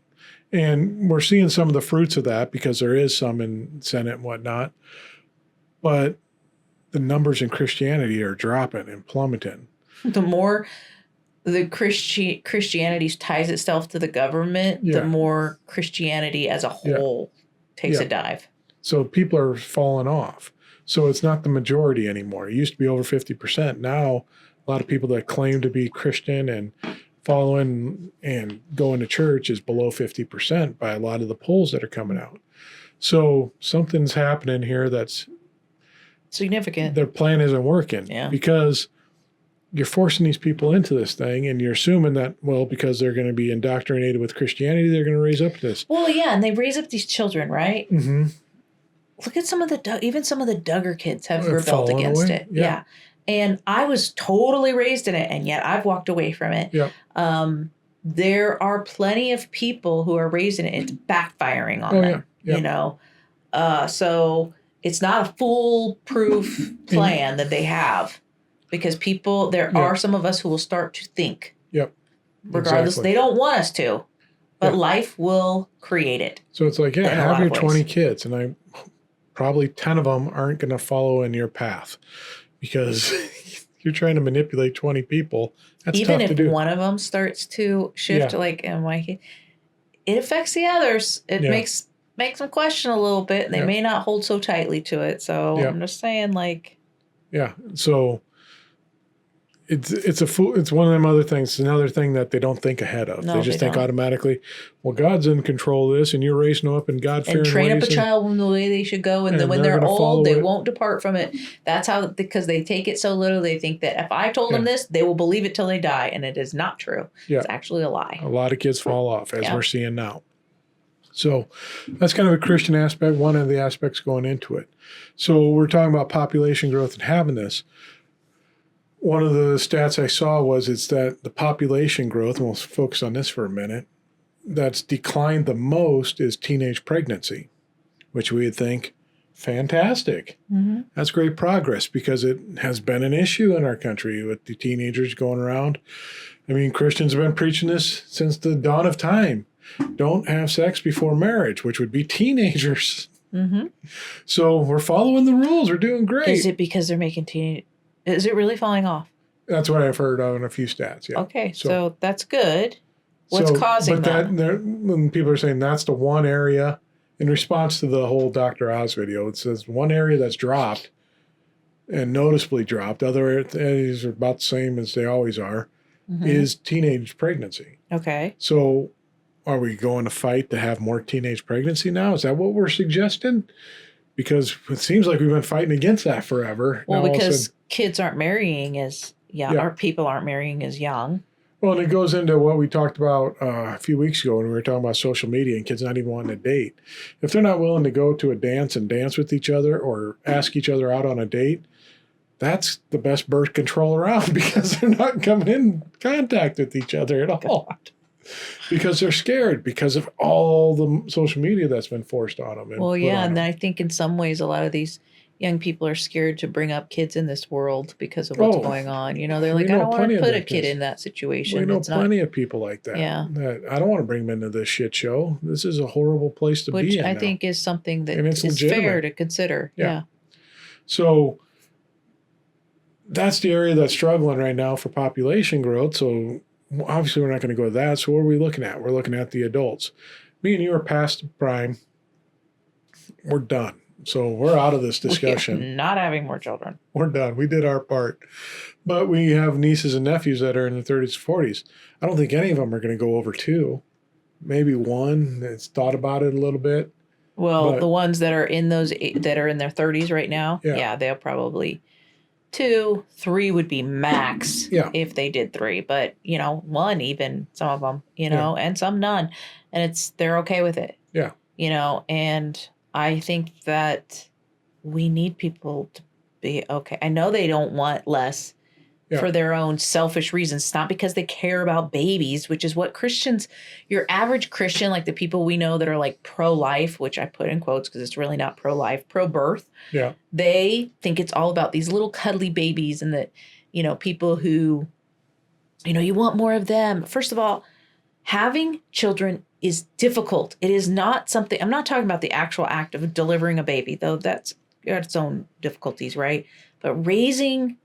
And we're seeing some of the fruits of that because there is some in Senate and whatnot. But the numbers in Christianity are dropping and plummeting. The more the Christianity ties itself to the government, the more Christianity as a whole takes a dive. So people are falling off. So it's not the majority anymore. It used to be over 50%. Now, a lot of people that claim to be Christian and following and going to church is below 50% by a lot of the polls that are coming out. So something's happening here that's significant. Their plan isn't working because you're forcing these people into this thing, and you're assuming that, well, because they're going to be indoctrinated with Christianity, they're going to raise up this. Well, yeah, and they raise up these children, right? Mm-hmm. Look at some of the Duggar kids have rebelled against it. Yeah. And I was totally raised in it, and yet I've walked away from it. Yeah. There are plenty of people who are raised in it. It's backfiring on them, you know. So it's not a foolproof plan that they have, because there are some of us who will start to think. Yep. Regardless, they don't want us to, but life will create it. So it's like, have your 20 kids, and probably 10 of them aren't going to follow in your path, because you're trying to manipulate 20 people. That's even tough to do. If one of them starts to shift, it affects the others. It makes them question a little bit, and they may not hold so tightly to it. So I'm just saying, So it's one of them other things. It's another thing that they don't think ahead of. They just think automatically, well, God's in control of this, and you're raising them up in God-fearing ways. And train up a child in the way they should go, and then when they're old, they won't depart from it. That's how, because they take it so little, they think that if I told them this, they will believe it till they die, and it is not true. Yeah. It's actually a lie. A lot of kids fall off, as we're seeing now. So that's kind of a Christian aspect, one of the aspects going into it. So we're talking about population growth and having this. One of the stats I saw was it's that the population growth, and we'll focus on this for a minute, that's declined the most is teenage pregnancy, which we would think, fantastic. Mm-hmm. That's great progress, because it has been an issue in our country with the teenagers going around. I mean, Christians have been preaching this since the dawn of time. Don't have sex before marriage, which would be teenagers. Mm-hmm. So we're following the rules. We're doing great. Is it because they're making Is it really falling off? That's what I've heard on a few stats. Yeah. Okay, so that's good. What's causing that? When people are saying that's the one area, in response to the whole Dr. Oz video, it says one area that's dropped and noticeably dropped. Other areas are about the same as they always are. Mm-hmm. Is teenage pregnancy. Okay. So are we going to fight to have more teenage pregnancy now? Is that what we're suggesting? Because it seems like we've been fighting against that forever. Well, because kids aren't marrying as young, or people aren't marrying as young. Well, and it goes into what we talked about a few weeks ago when we were talking about social media and kids not even wanting to date. If they're not willing to go to a dance and dance with each other or ask each other out on a date, that's the best birth control around, because they're not coming in contact with each other at all. God. Because they're scared because of all the social media that's been forced on them. And I think in some ways a lot of these young people are scared to bring up kids in this world because of what's going on. You know, they're like, I don't want to put a kid in that situation. We know plenty of people like that. Yeah. That I don't want to bring them into this shit show. This is a horrible place to be in. Which I think is something that is fair to consider. Yeah. So that's the area that's struggling right now for population growth. So obviously we're not going to go to that. So what are we looking at? We're looking at the adults. Me and you are past prime. We're done. So we're out of this discussion. We're not having more children. We're done. We did our part. But we have nieces and nephews that are in the 30s, 40s. I don't think any of them are going to go over 2. Maybe one that's thought about it a little bit. Well, the ones that are in that are in their 30s right now, they'll probably 2, 3 would be max if they did 3. But, 1 even, some of them, and some none. And they're okay with it. Yeah. And I think that we need people to be okay. I know they don't want less for their own selfish reasons. It's not because they care about babies, which is what Christians, your average Christian, like the people we know that are like pro-life, which I put in quotes because it's really not pro-life, pro-birth. Yeah. They think it's all about these little cuddly babies, and that, people who, you want more of them. First of all, having children is difficult. It is not something, I'm not talking about the actual act of delivering a baby, though that's got its own difficulties, right? But raising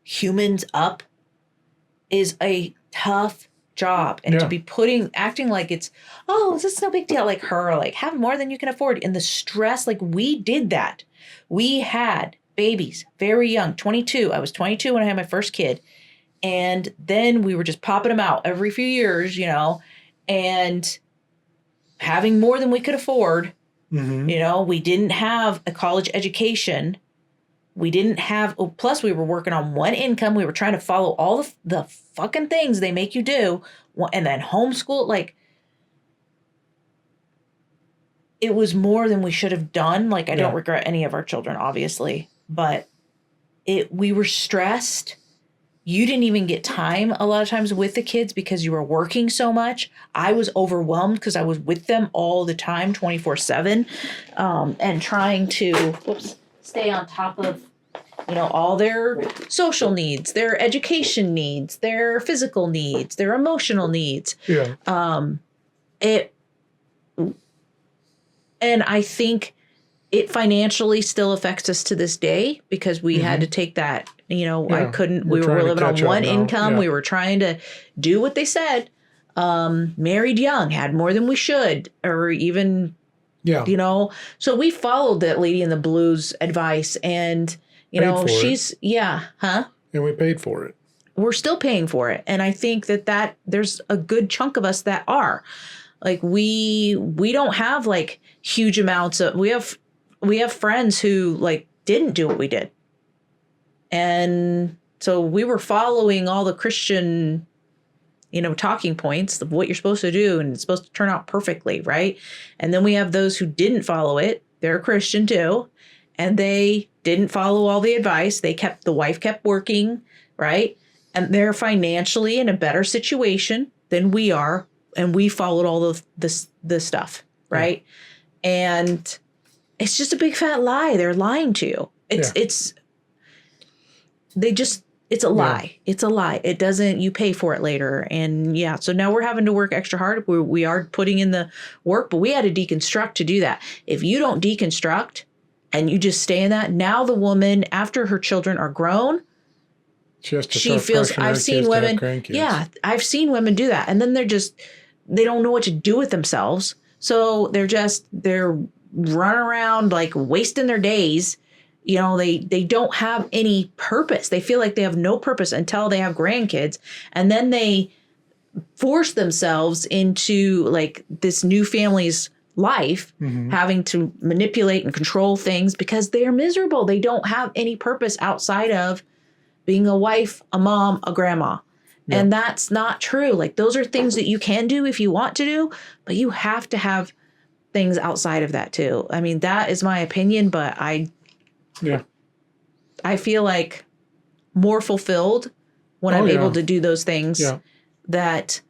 humans up is a tough job. And to be acting like it's, this is no big deal, like her, like have more than you can afford. And the stress, like we did that. We had babies, very young, 22. I was 22 when I had my first kid. And then we were just popping them out every few years, and having more than we could afford. Mm-hmm. We didn't have a college education. We didn't have, plus we were working on one income. We were trying to follow all the fucking things they make you do. And then homeschool, like, it was more than we should have done. Like, I don't regret any of our children, obviously, but we were stressed. You didn't even get time a lot of times with the kids because you were working so much. I was overwhelmed because I was with them all the time, 24/7, and trying to stay on top of, all their social needs, their education needs, their physical needs, their emotional needs. Yeah. And I think it financially still affects us to this day because we had to take that, I couldn't, we were living on one income. Yeah. We were trying to do what they said. Married young, had more than we should, or even, so we followed that Lady in the Blues advice and, she's, And we paid for it. We're still paying for it. And I think that there's a good chunk of us that are like, we don't have like huge amounts of, we have friends who like didn't do what we did. And so we were following all the Christian, talking points of what you're supposed to do. And it's supposed to turn out perfectly. Right. And then we have those who didn't follow it. They're Christian too. And they didn't follow all the advice. The wife kept working. Right. And they're financially in a better situation than we are. And we followed all the stuff. Right. Yeah. And it's just a big fat lie. They're lying to you. It's a lie. It's a lie. It doesn't, you pay for it later. And so now we're having to work extra hard. We are putting in the work, but we had to deconstruct to do that. If you don't deconstruct and you just stay in that, now the woman, after her children are grown, she feels, I've seen women, I've seen women do that. And then they don't know what to do with themselves. So they're running around like wasting their days. They don't have any purpose. They feel like they have no purpose until they have grandkids. And then they force themselves into like this new family's life, having to manipulate and control things because they're miserable. They don't have any purpose outside of being a wife, a mom, a grandma. Yeah. And that's not true. Like those are things that you can do if you want to do, but you have to have things outside of that too. I mean, that is my opinion, but I feel like more fulfilled when I'm able to do those things that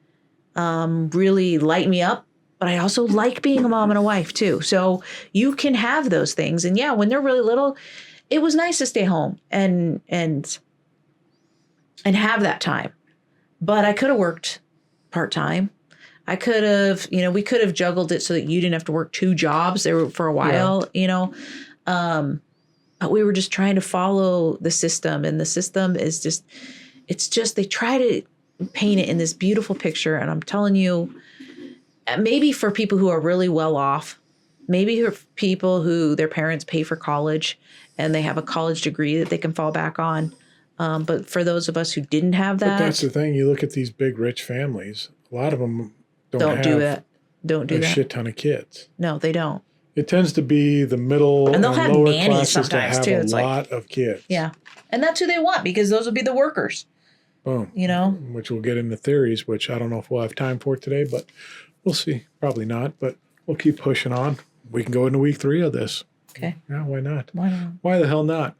really light me up. But I also like being a mom and a wife too. So you can have those things. And when they're really little, it was nice to stay home and have that time. But I could have worked part-time. I could have, we could have juggled it so that you didn't have to work 2 jobs there for a while, but we were just trying to follow the system. And the system is just, they try to paint it in this beautiful picture. And I'm telling you, maybe for people who are really well off, maybe for people who their parents pay for college and they have a college degree that they can fall back on. But for those of us who didn't have that. But that's the thing. You look at these big, rich families, a lot of them don't do that. Don't do a that. Shit ton of kids. No, they don't. It tends to be the middle and lower classes that have a lot of kids. Yeah. And that's who they want because those will be the workers. Boom. Which we'll get into theories, which I don't know if we'll have time for today, but we'll see. Probably not, but we'll keep pushing on. We can go into week 3 of this. Okay. Yeah, why not? Why not? Why the hell not?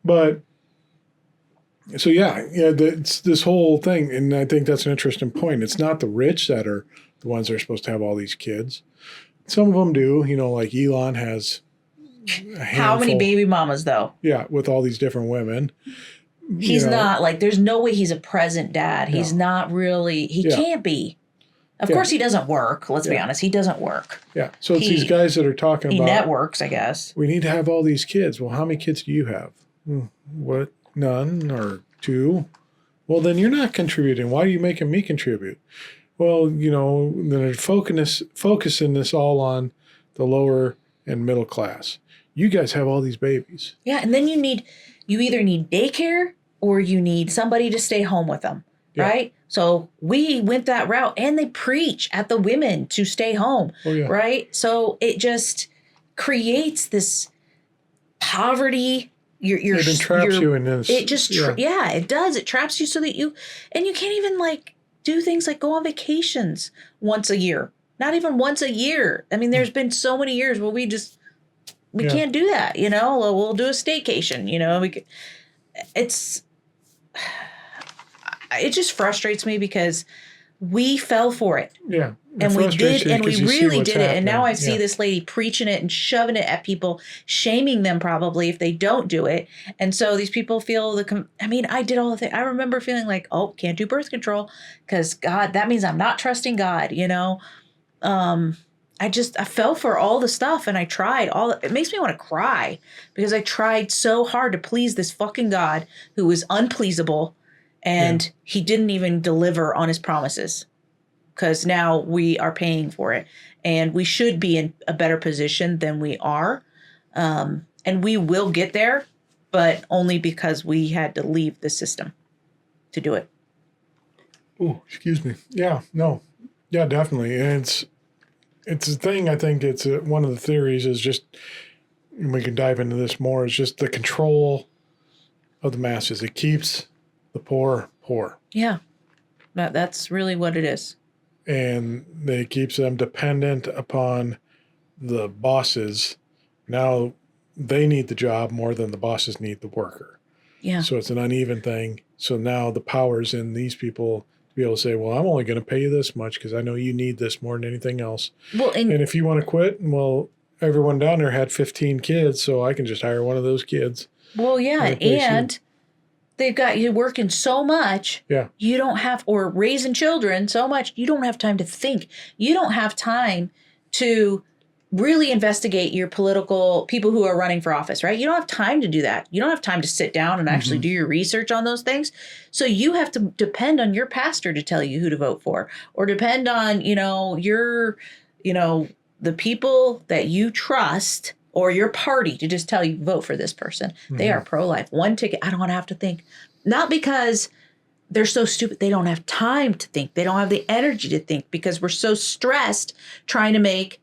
But so it's this whole thing, and I think that's an interesting point. It's not the rich that are the ones that are supposed to have all these kids. Some of them do, like Elon has a handful. How many baby mamas though? Yeah, with all these different women. He's not like, there's no way he's a present dad. No. He's not really, he can't be. Of course he doesn't work. Let's be honest. He doesn't work. Yeah. So it's these guys that are talking about. He networks, I guess. We need to have all these kids. Well, how many kids do you have? What? None or 2? Well, then you're not contributing. Why are you making me contribute? Well, they're focusing this all on the lower and middle class. you guys have all these babies. Yeah, and then you either need daycare or you need somebody to stay home with them, right? So we went that route, and they preach at the women to stay home, right? So it just creates this poverty. It entraps you in this. It just, it does. It traps you so that you can't even like do things like go on vacations once a year. Not even once a year. I me's been so many years where we can't do that. We'll do a staycation. It just frustrates me because we fell for it. Yeah. And we did, and we really did it. And now I see this lady preaching it and shoving it at people, shaming them probably if they don't do it. And so these people feel I did all the things. I remember feeling like, oh, can't do birth control because God, that means I'm not trusting God, I fell for all the stuff and I tried it makes me want to cry because I tried so hard to please this fucking God who was unpleasable and he didn't even deliver on his promises. Because now we are paying for it. And we should be in a better position than we are. And we will get there, but only because we had to leave the system to do it. Oh, excuse me. Yeah, no. Yeah, definitely. And it's a thing, I think it's one of the theories is just, and we can dive into this more, is just the control of the masses. It keeps the poor poor. Yeah, that's really what it is. And it keeps them dependent upon the bosses. Now they need the job more than the bosses need the worker. Yeah. So it's an uneven thing. So now the power's in these people to be able to say, well, I'm only going to pay you this much because I know you need this more than anything else. Well, and if you want to quit, well, everyone down there had 15 kids, so I can just hire one of those kids. Well, yeah, and they've got you working so much, you don't have, or raising children so much, you don't have time to think. You don't have time to really investigate your political people who are running for office, right? You don't have time to do that. You don't have time to sit down and actually do your research on those things. So you have to depend on your pastor to tell you who to vote for, or depend on, the people that you trust or your party to just tell you vote for this person. They are pro-life. One ticket. I don't want to have to think. Not because they're so stupid. They don't have time to think. They don't have the energy to think because we're so stressed trying to make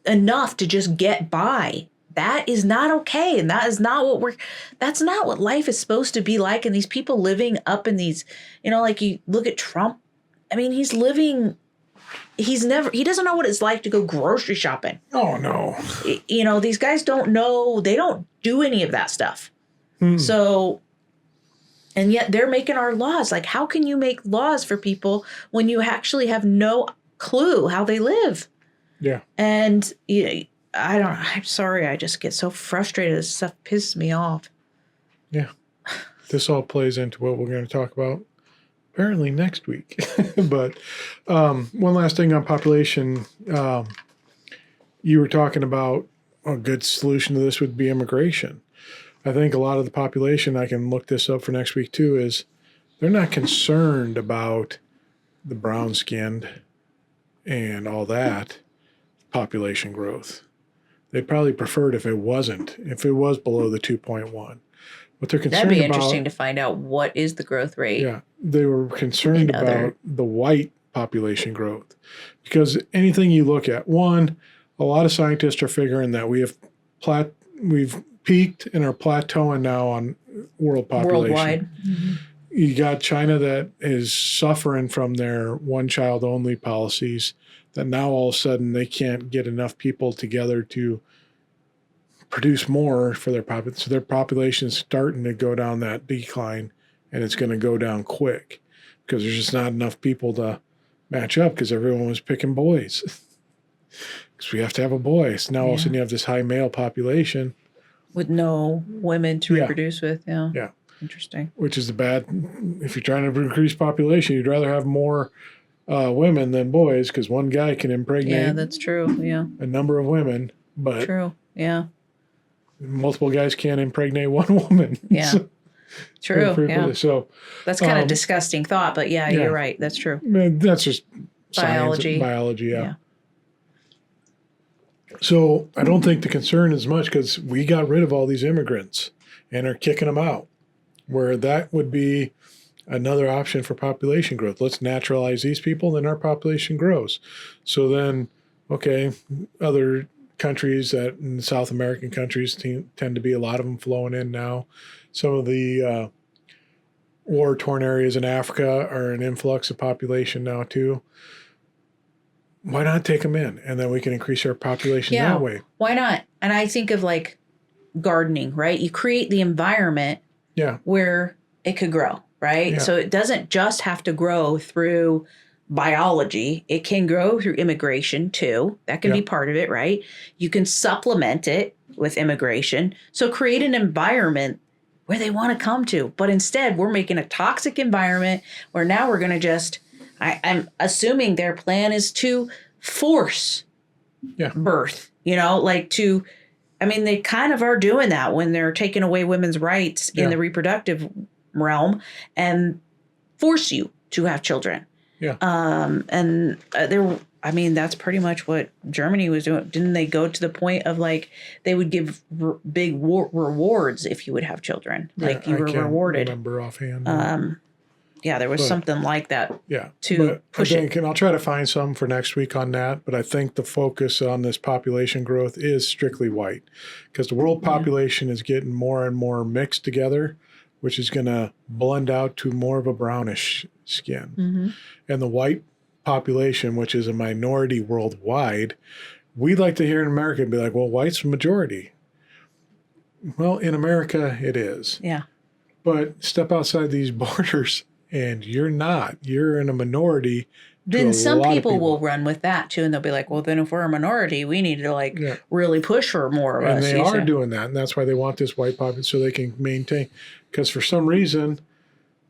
enough to just get by. That is not okay. And that is not that's not what life is supposed to be like. And these people living up in these, like you look at Trump. He doesn't know what it's like to go grocery shopping. Oh, no. These guys don't know. They don't do any of that stuff. So, and yet they're making our laws. Like, how can you make laws for people when you actually have no clue how they live? Yeah. And I'm sorry. I just get so frustrated. This stuff pisses me off. Yeah. This all plays into what we're going to talk about apparently next week. But one last thing on population. You were talking about a good solution to this would be immigration. I think a lot of the population, I can look this up for next week too, is they're not concerned about the brown-skinned and all that population growth. They'd probably prefer it if it was below the 2.1. What they're concerned about. That'd be interesting to find out what is the growth rate. Yeah, they were concerned about the white population growth. Because anything you look at, one, a lot of scientists are figuring that we've peaked and are plateauing now on world population. Worldwide. Mm-hmm. You got China that is suffering from their one-child only policies, that now all of a sudden they can't get enough people together to produce more for their population. So their population is starting to go down that decline, and it's going to go down quick because there's just not enough people to match up because everyone was picking boys. Because we have to have a boy. So now all of a sudden you have this high male population. With no women to reproduce with. Yeah. Yeah. Interesting. Which is bad. If you're trying to increase population, you'd rather have more women than boys because one guy can impregnate. Yeah, that's true. Yeah. A number of women, but true. Yeah. Multiple guys can't impregnate one woman. Yeah. So, true. Yeah. So that's kind of a disgusting thought, but you're right. That's true. That's just biology. Biology. Yeah. So I don't think the concern is much because we got rid of all these immigrants and are kicking them out, where that would be another option for population growth. Let's naturalize these people, then our population grows. So then, okay, other countries that in South American countries tend to be a lot of them flowing in now. Some of the war-torn areas in Africa are an influx of population now too. Why not take them in, and then we can increase our population that way? Why not? And I think of like gardening, right? You create the environment where it could grow, right? Yeah. So it doesn't just have to grow through biology. It can grow through immigration too. That can be part of it, right? You can supplement it with immigration. So create an environment where they want to come to. But instead, we're making a toxic environment where now we're going to just... I'm assuming their plan is to force birth, they kind of are doing that when they're taking away women's rights in the reproductive realm and force you to have children. Yeah. That's pretty much what Germany was doing. Didn't they go to the point of they would give big rewards if you would have children? You were rewarded. I remember offhand. Yeah, there was something like that. Yeah, to push it. And I'll try to find some for next week on that. But I think the focus on this population growth is strictly white, because the world population is getting more and more mixed together, which is going to blend out to more of a brownish skin. Mm-hmm. And the white population, which is a minority worldwide, we'd like to hear in America be like, well, white's the majority. Well, in America, it is. Yeah. But step outside these borders, and you're not. You're in a minority. Then some people will run with that too, and they'll be like, well, then if we're a minority, we need to really push for more of us. And they are doing that, and that's why they want this white population, so they can maintain. Because for some reason,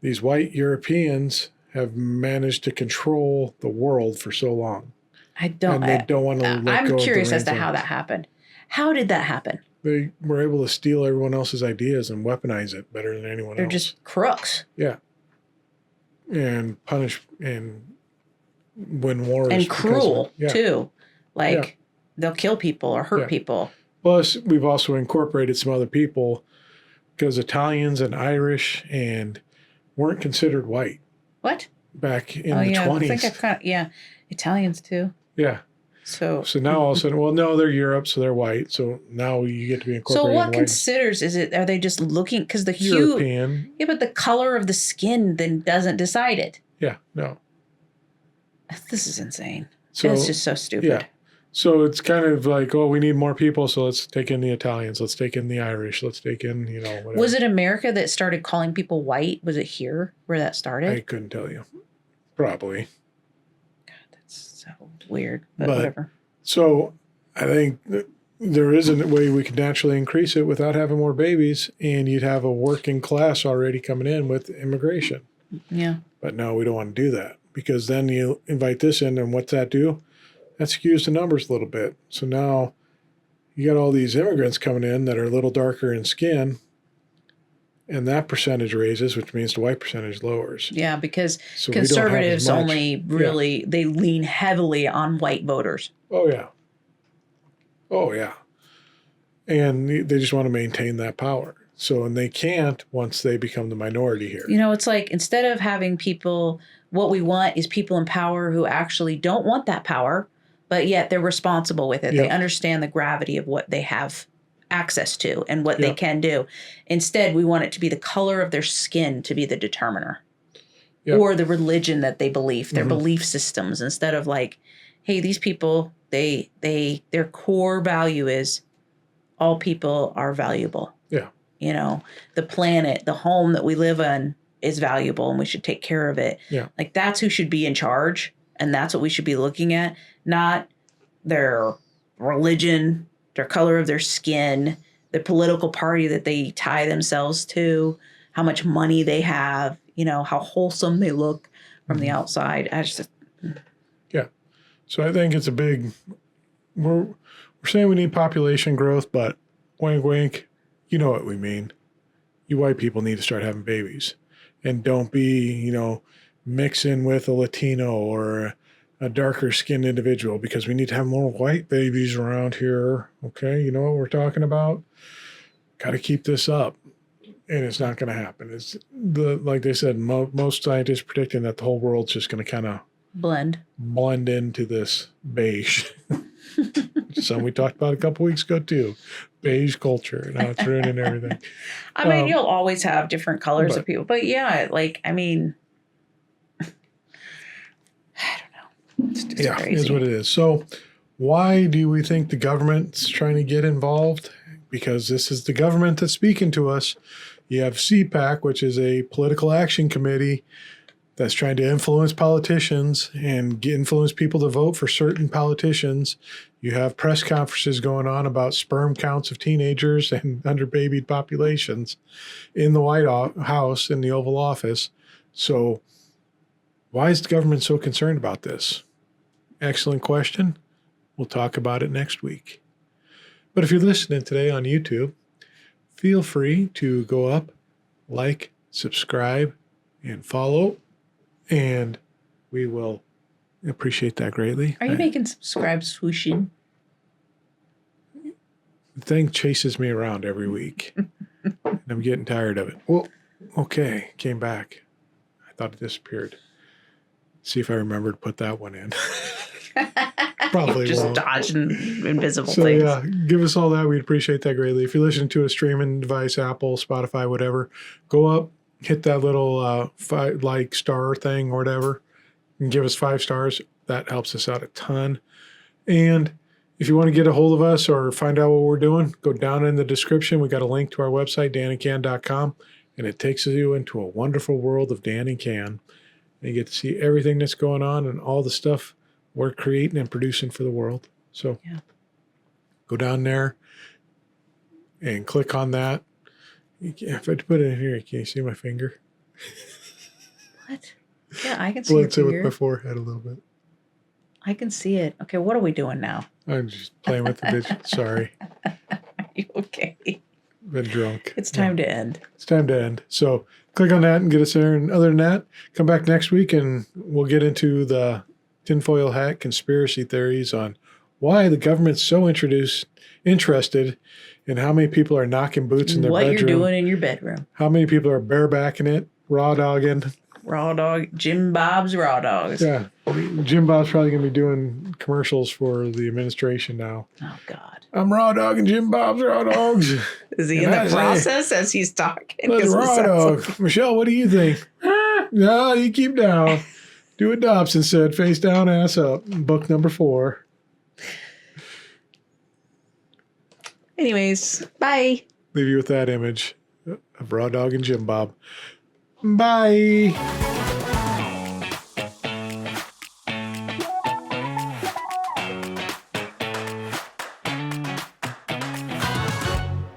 these white Europeans have managed to control the world for so long. And they don't want to let go of the reins. I'm curious as to how that happened. How did that happen? They were able to steal everyone else's ideas and weaponize it better than anyone else. They're just crooks. Yeah. And punish and win wars. And cruel, too. They'll kill people or hurt people. Plus, we've also incorporated some other people, because Italians and Irish weren't considered white. What? Back in the 20s. I think I've Italians, too. Yeah. So now all of a sudden, well, no, they're Europe, so they're white. So now you get to be incorporated. So what considers are they just looking because the hue? European. Yeah, but the color of the skin then doesn't decide it. Yeah, no. This is insane. So it's just so stupid. Yeah. So it's kind of like, oh, we need more people, so let's take in the Italians, let's take in the Irish, let's take in, whatever. Was it America that started calling people white? Was it here where that started? I couldn't tell you. Probably. So weird, but whatever. So I think there is a way we could naturally increase it without having more babies, and you'd have a working class already coming in with immigration. Yeah. But no, we don't want to do that, because then you invite this in, and what's that do? That skews the numbers a little bit. So now you got all these immigrants coming in that are a little darker in skin, and that percentage raises, which means the white percentage lowers. Yeah, because conservatives only really, they lean heavily on white voters. Oh, yeah. Oh, yeah. And they just want to maintain that power. So, and they can't once they become the minority here. It's like, instead of having people, what we want is people in power who actually don't want that power, but yet they're responsible with it. Yep. They understand the gravity of what they have access to and what they can do. Instead, we want it to be the color of their skin to be the determiner, or the religion that they believe, their belief systems, instead of like, hey, these people, their core value is all people are valuable. Yeah. The planet, the home that we live in is valuable, and we should take care of it. Yeah. Like, that's who should be in charge, and that's what we should be looking at, not their religion, their color of their skin, the political party that they tie themselves to, how much money they have, how wholesome they look from the outside. Yeah. So I think it's a big, we're saying we need population growth, but wink, wink, you know what we mean. You white people need to start having babies, and don't be, mixing with a Latino or a darker skinned individual because we need to have more white babies around here. Okay, you know what we're talking about? Got to keep this up. And it's not going to happen. It's like they said, most scientists predicting that the whole world's just going to kind of blend into this beige. Something we talked about a couple weeks ago too. Beige culture and how it's ruining everything. I mean, you'll always have different colors of people, but yeah, like, I mean, I don't know. It's just crazy. It is what it is. So why do we think the government's trying to get involved? Because this is the government that's speaking to us. You have CPAC, which is a political action committee that's trying to influence politicians and influence people to vote for certain politicians. You have press conferences going on about sperm counts of teenagers and underbabied populations in the White House, in the Oval Office. So why is the government so concerned about this? Excellent question. We'll talk about it next week. But if you're listening today on YouTube, feel free to go up, like, subscribe, and follow, and we will appreciate that greatly. Are you making subscribe swooshing? The thing chases me around every week, and I'm getting tired of it. Well, okay, came back. I thought it disappeared. See if I remember to put that one in. Probably just won't. Dodging invisible things. Yeah, give us all that. We'd appreciate that greatly. If you're listening to a streaming device, Apple, Spotify, whatever, go up, hit that little star thing or whatever, and give us 5 stars. That helps us out a ton. And if you want to get a hold of us or find out what we're doing, go down in the description. We got a link to our website, danandcan.com, and it takes you into a wonderful world of Dan and Can. And you get to see everything that's going on and all the stuff we're creating and producing for the world. So go down there and click on that. If I put it in here, can you see my finger? What? Yeah, I can see your finger. With my forehead a little bit. I can see it. Okay, what are we doing now? I'm just playing with the bitch. Sorry. Are you okay? Been drunk. It's time to end. It's time to end. So click on that and get us there. And other than that, come back next week and we'll get into the tinfoil hat conspiracy theories on why the government's so interested in how many people are knocking boots in their bedroom. What you're doing in your bedroom. How many people are barebacking it, raw dogging. Raw dog, Jim Bob's Raw Dogs. Yeah. Jim Bob's probably going to be doing commercials for the administration now. Oh, God. I'm raw dogging Jim Bob's Raw Dogs. Is he in the process as he's talking? Let's raw dog. Michelle, what do you think? No, you keep down. Do what Dobson said, face down, ass up. Book number 4. Anyways, bye. Leave you with that image of Raw Dog and Jim Bob. Bye.